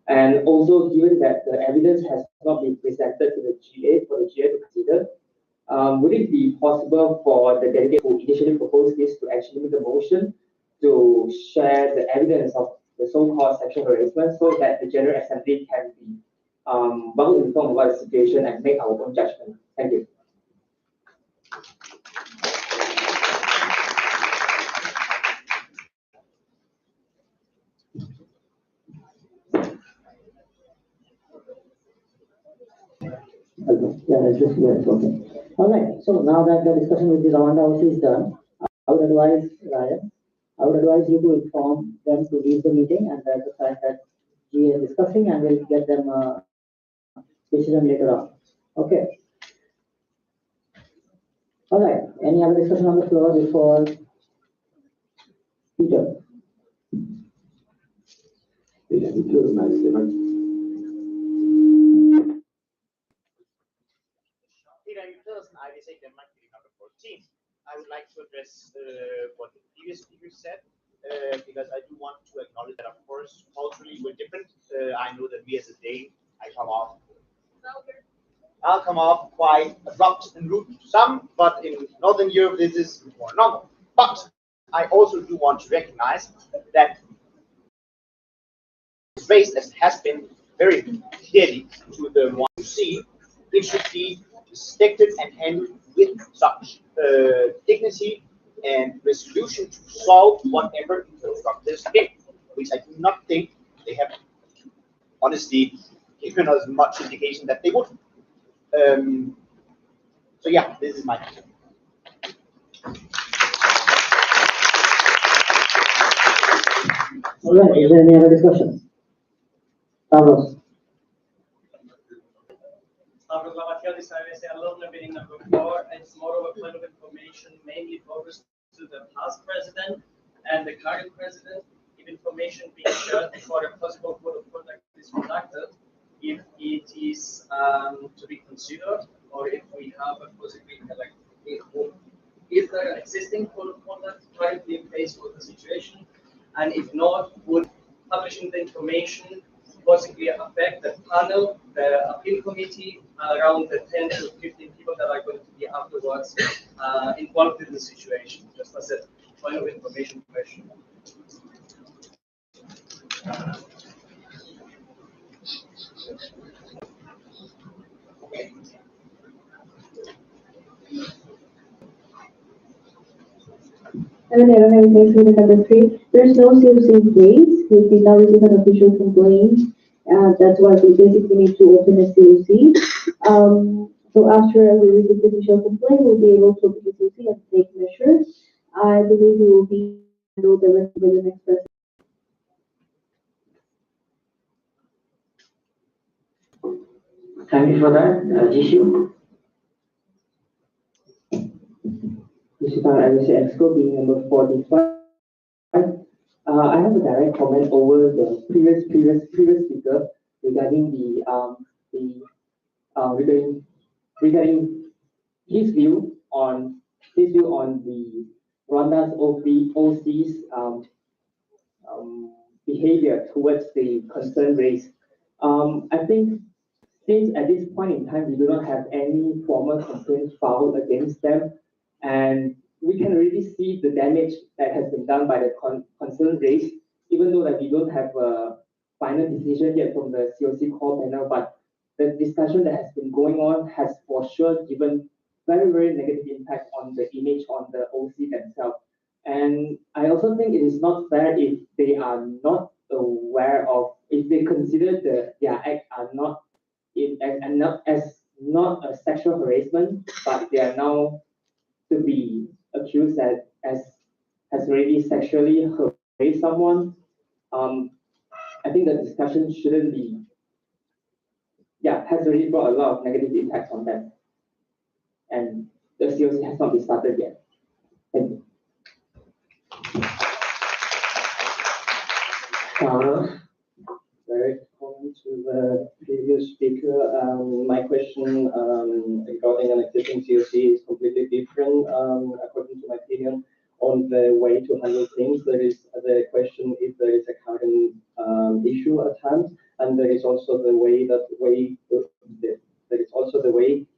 and also given that the evidence has not been presented to the GA for the GA to consider, would it be possible for the delegate who initially proposed this to actually make a motion to share the evidence of the so-called sexual harassment so that the General Assembly can be well informed about the situation and make our own judgment. Thank you. Okay, yeah, that's just yeah, it's okay. All right, so now that the discussion with the Rwanda also is done, I would advise Ryan, I would advise you to inform them to leave the meeting and that the fact that we are discussing and we'll get them a decision later on. Okay. All right, any other discussion on the floor before Peter? Yeah, it was nice, right? Peter, you tell us an IVSA Denmark meeting number 14. I would like to address what the previous speaker said, because I do want to acknowledge that, of course, culturally we're different. I know that me as a Dane, I'll come off quite abrupt and rude to some, but in Northern Europe this is more normal. But I also do want to recognize that it's raised, as has been very clearly to the one you see, it should be respected and handled with such dignity and resolution to solve whatever interrupters came, which I do not think they have honestly given us much indication that they would. So yeah, this is my question. All right, is there any other discussion? Carlos. This IVSA alumni meeting number 4. It's more of a point of information, mainly focused to the past president and the current president. If information being shared before a possible code of conduct is conducted, if it is to be considered, or if we have a possibility, like is there an existing code of conduct currently in place for the situation, and if not, would publishing the information possibly affect the panel, the appeal committee, around the 10 to 15 people that are going to be afterwards involved in the situation, just as a point of information question. And I don't have anything to number 3. There's no COC in place. We did not receive an official complaint. That's why we basically need to open a COC. So after we receive the official complaint, we'll be able to open the COC and take measures. I believe we will be handled the rest with the next president. Thank you for that, Jishu. This is our IVSA EXCO being number 45. I have a direct comment over the previous speaker regarding regarding his view on the Rwanda's OC's behavior towards the concern raised. I think since at this point in time we do not have any formal complaints filed against them, and we can really see the damage that has been done by the concern raised, even though that we don't have a final decision yet from the COC core panel, but the discussion that has been going on has for sure given very, very negative impact on the image on the OC themselves. And I also think it is not fair if they are not aware of, if they consider their act are not and not as not a sexual harassment, but they are now to be accused that as has already sexually harassed someone. I think the discussion shouldn't be, has already brought a lot of negative impacts on them. And the COC has not been started yet. Thank you. Direct comment to the previous speaker. My question regarding an existing COC is completely different, according to my opinion, on the way to handle things. There is the question if there is a current issue at hand, and there is also the way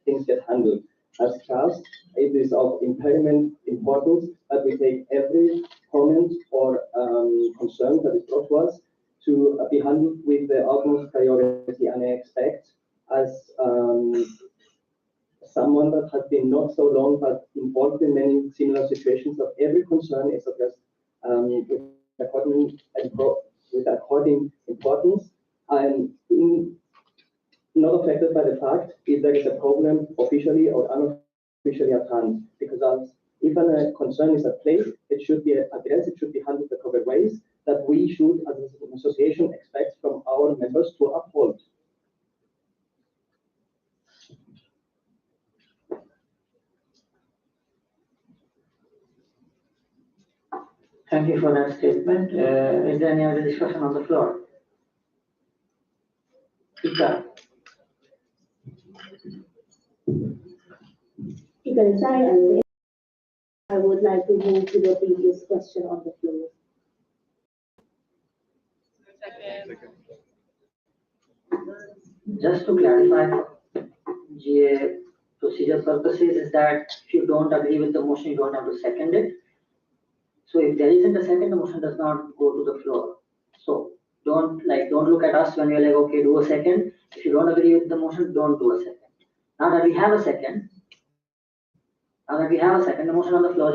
things get handled. As CAS, it is of imperative importance that we take every comment or concern that is brought to us to be handled with the utmost priority. And I expect, as someone that has been not so long but involved in many similar situations, that every concern is addressed with according importance. I'm not affected by the fact if there is a problem officially or unofficially at hand, because as if a concern is at place, it should be addressed, it should be handled the proper ways that we should, as an association, expect from our members to uphold. Thank you for that statement. Is there any other discussion on the floor? Ika. And I would like to move to the previous question on the floor. Just to clarify for GA procedure purposes is that if you don't agree with the motion, you don't have to second it. So if there isn't a second, the motion does not go to the floor. So don't look at us when you're like, okay, do a second. If you don't agree with the motion, don't do a second. Now that we have a second, the motion on the floor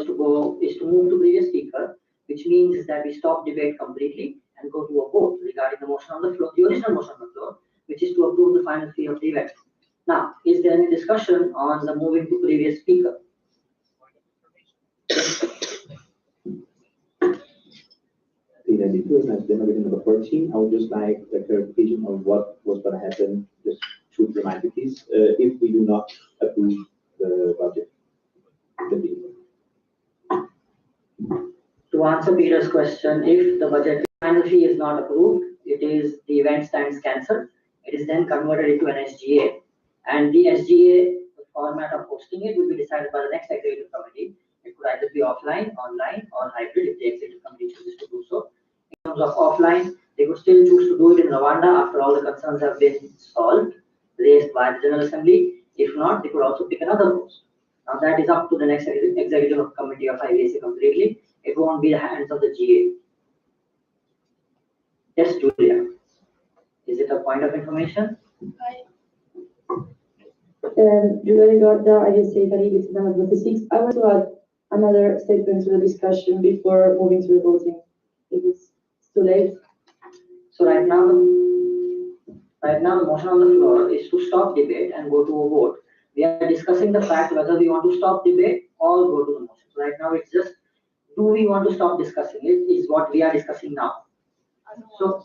is to move to previous speaker, which means is that we stop debate completely and go to a vote regarding the motion on the floor, the original motion on the floor, which is to approve the final fee of the event. Now, is there any discussion on the moving to previous speaker? Because I've been reading number 14, I would just like a clarification on what was going to happen. Just to remind you, please, if we do not approve the budget. To answer Peter's question, if the budget final fee is not approved, the event stands cancelled. It is then converted into an SGA, and the SGA, the format of hosting it, will be decided by the next executive committee. It could either be offline, online, or hybrid if the executive committee chooses to do so. In terms of offline, they could still choose to do it in Rwanda after all the concerns have been solved, raised by the General Assembly. If not, they could also pick another host. Now that is up to the next executive committee of IVSA completely. It won't be the hands of the GA. Yes, Julia. Is it a point of information? Regarding the IVSA Caribe number 26, I want to add another statement to the discussion before moving to the voting. If it's too late. So right now the motion on the floor is to stop debate and go to a vote. We are discussing the fact whether we want to stop debate or go to the motion. So right now it's just, do we want to stop discussing it is what we are discussing now. So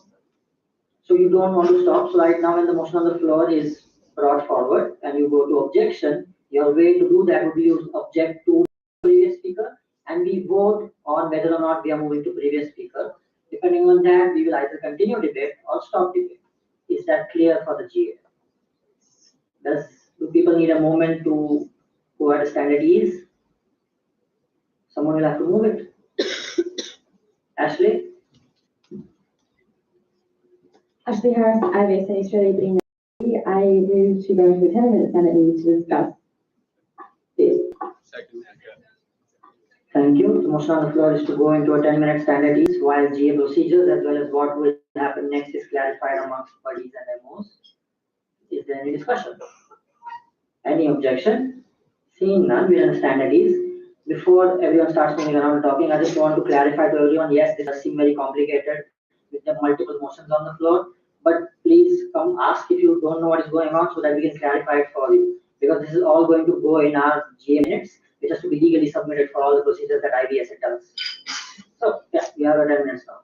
you don't want to stop. So right now when the motion on the floor is brought forward and you go to objection, your way to do that would be to object to previous speaker and we vote on whether or not we are moving to previous speaker. Depending on that, we will either continue debate or stop debate. Is that clear for the GA? Do people need a moment to go at a standard ease? Someone will have to move it. Ashley? Ashley Harris, IVSA Australia. I move to go into a 10-minute standard ease to discuss this. Thank you. The motion on the floor is to go into a 10-minute standard ease while GA procedures as well as what will happen next is clarified amongst buddies and MOs. Is there any discussion? Any objection? Seeing none, we are in a standard ease. Before everyone starts moving around and talking, I just want to clarify to everyone, yes, this does seem very complicated with the multiple motions on the floor, but please come ask if you don't know what is going on so that we can clarify it for you. Because this is all going to go in our GA minutes, which has to be legally submitted for all the procedures that IVSA does. So, yeah, we have 10 minutes now.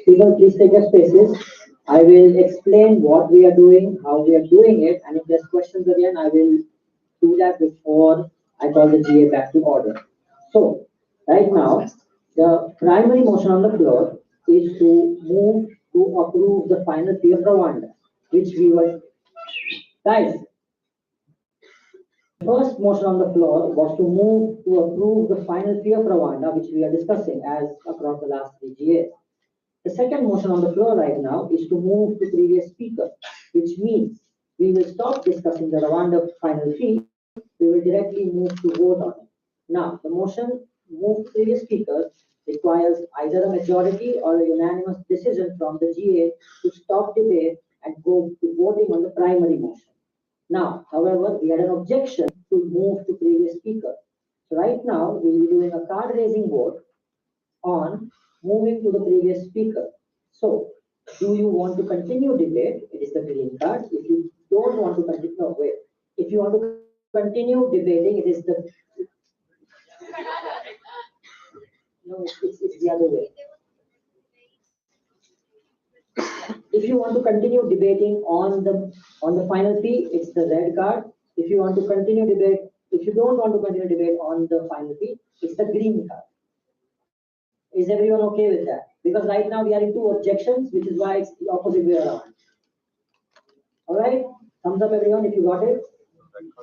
People, please take your spaces. I will explain what we are doing, how we are doing it, and if there's questions again, I will do that before I call the GA back to order. So, right now, the primary motion on the floor is to move to approve the final fee of Rwanda, which we were, guys, first motion on the floor was to move to approve the final fee of Rwanda, which we are discussing as across the last three GAs. The second motion on the floor right now is to move to previous speaker, which means we will stop discussing the Rwanda final fee. We will directly move to vote on it. Now, the motion move to previous speaker requires either a majority or a unanimous decision from the GA to stop debate and go to voting on the primary motion. Now, however, we had an objection to move to previous speaker. So right now, we will be doing a card raising vote on moving to the previous speaker. So, do you want to continue debate? It is the green card. If you don't want to continue, no, wait. If you want to continue debating, it is the, no, it's the other way. If you want to continue debating on the final fee, it's the red card. If you want to continue debate, if you don't want to continue debate on the final fee, it's the green card. Is everyone okay with that? Because right now we are in two objections, which is why it's the opposite way around. All right, thumbs up everyone if you got it.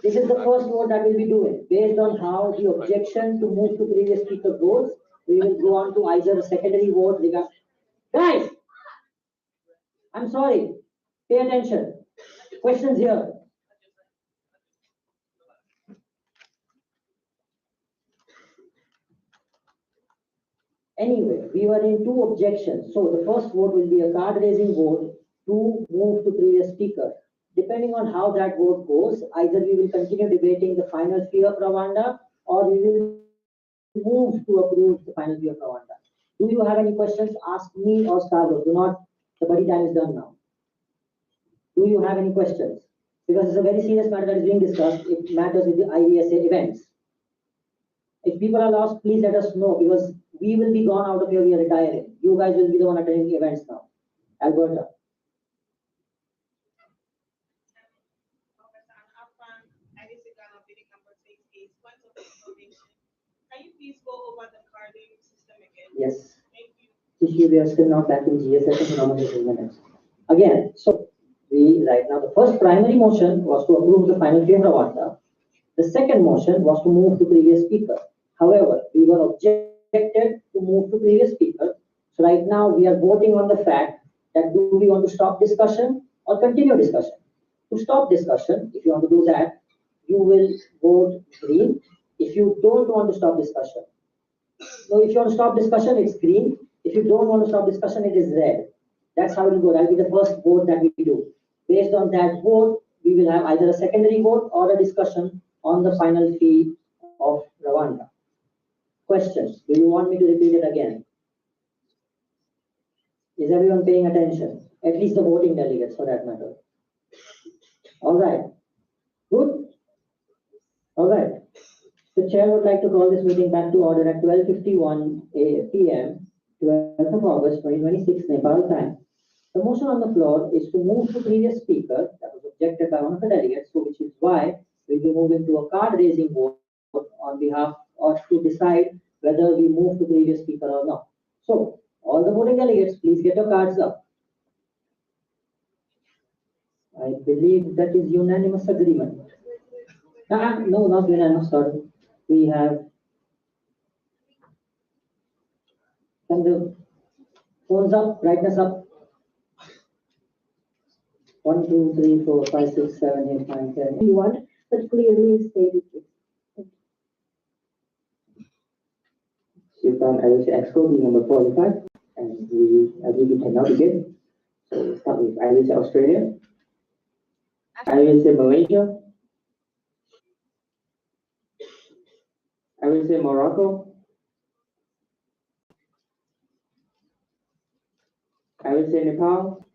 This is the first vote that we'll be doing. Based on how the objection to move to previous speaker goes, we will go on to either a secondary vote. Guys, I'm sorry. Pay attention. Questions here. Anyway, we were in two objections. So the first vote will be a card raising vote to move to previous speaker. Depending on how that vote goes, either we will continue debating the final fee of Rwanda or we will move to approve the final fee of Rwanda. Do you have any questions? Ask me or Starlo. Do not, the buddy time is done now. Do you have any questions? Because it's a very serious matter that is being discussed. It matters with the IVSA events. If people are lost, please let us know because we will be gone out of here. We are retiring. You guys will be the one attending the events now. Alberta. Can you please go over the carding system again? Yes. Thank you. Issue, we are still not back in GA session for another 2 minutes. Again, so we right now the first primary motion was to approve the final fee of Rwanda. The second motion was to move to previous speaker. However, we were objected to move to previous speaker. So right now we are voting on the fact that do we want to stop discussion or continue discussion? To stop discussion, if you want to do that, you will vote green. If you don't want to stop discussion, so if you want to stop discussion, it's green. If you don't want to stop discussion, it is red. That's how it will go. That will be the first vote that we do. Based on that vote, we will have either a secondary vote or a discussion on the final fee of Rwanda. Questions? Do you want me to repeat it again? Is everyone paying attention? At least the voting delegates for that matter. All right. Good? All right. The chair would like to call this meeting back to order at 12:51 p.m., 12th of August 2026, Nepal time. The motion on the floor is to move to previous speaker that was objected by one of the delegates, so which is why we'll be moving to a card raising vote on behalf or to decide whether we move to previous speaker or not. So, all the voting delegates, please get your cards up. I believe that is unanimous agreement. No, not unanimous, sorry. We have, can the phones up, brightness up? 1, 2, 3, 4, 5, 6, 7, 8, 9, 10. You want, but clearly stated. Sultan IVSA Expo being number 45, and I believe we can now begin. So we'll start with IVSA Australia, IVSA Malaysia, IVSA Morocco, IVSA Nepal,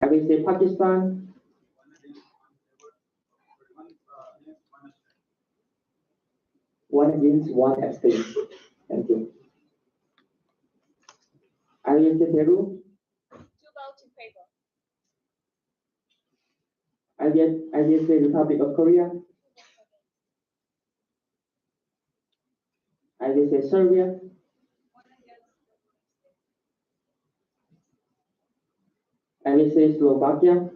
IVSA Pakistan, 1 against, 1 abstain. Thank you. IVSA Peru? 2 votes in favor. IVSA Republic of Korea? IVSA Serbia? IVSA Slovakia?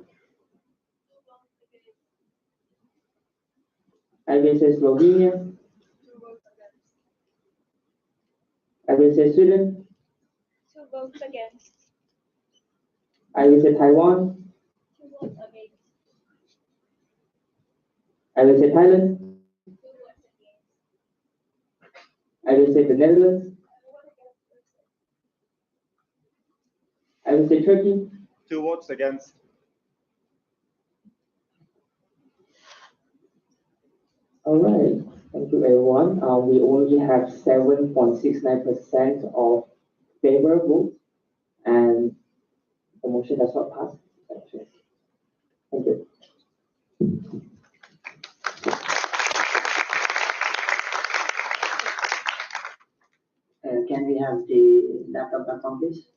IVSA Slovenia? 2 votes against. IVSA Sweden? 2 votes against. IVSA Taiwan? 2 votes against. IVSA Thailand? 2 votes against. IVSA the Netherlands? IVSA Turkey? 2 votes against. All right, thank you everyone. We only have 7.69% of favor votes, and the motion does not pass. Thank you. Can we have the laptop back on, please?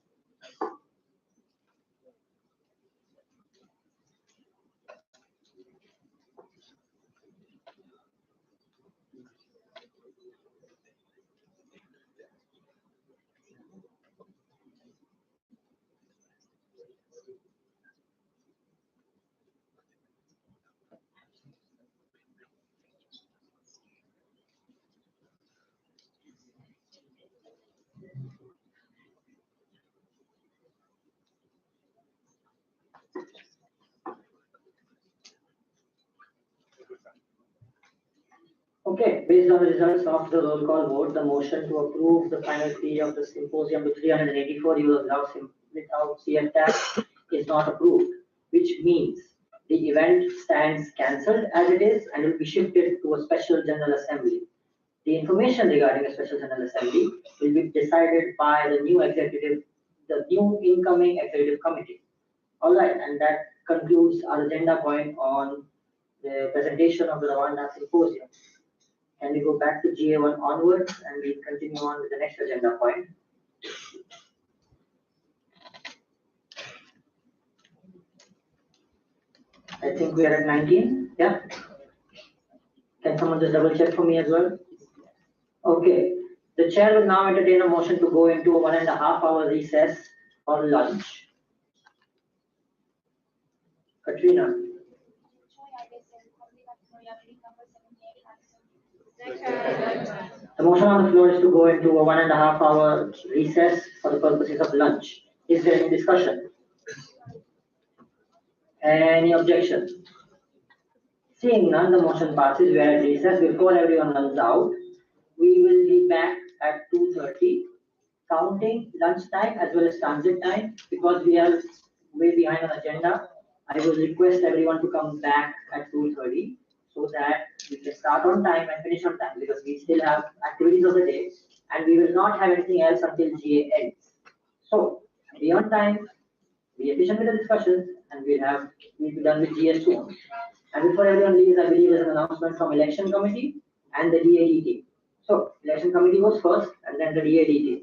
Okay, based on the results of the roll call vote, the motion to approve the final fee of the symposium to 384 euros without CF tax is not approved, which means the event stands cancelled as it is and will be shifted to a special general assembly. The information regarding a special general assembly will be decided by the new incoming executive committee. All right, and that concludes our agenda point on the presentation of the Rwanda symposium. Can we go back to GA1 onwards and we continue on with the next agenda point? I think we are at 19. Yeah. Can someone just double check for me as well? Okay. The chair will now entertain a motion to go into a 1.5 hour recess for lunch. Katrina. The motion on the floor is to go into a 1.5 hour recess for the purposes of lunch. Is there any discussion? Any objection? Seeing none, the motion passes. We are at recess. Before everyone runs out, we will be back at 2:30, counting lunch time as well as transit time. Because we are way behind on agenda, I will request everyone to come back at 2:30 so that we can start on time and finish on time, because we still have activities of the day and we will not have anything else until GA ends. So be on time, be efficient with the discussions, and we'll be done with GA soon. And before everyone leaves, I believe there's an announcement from election committee and the DAD team. So election committee was first and then the DAD team.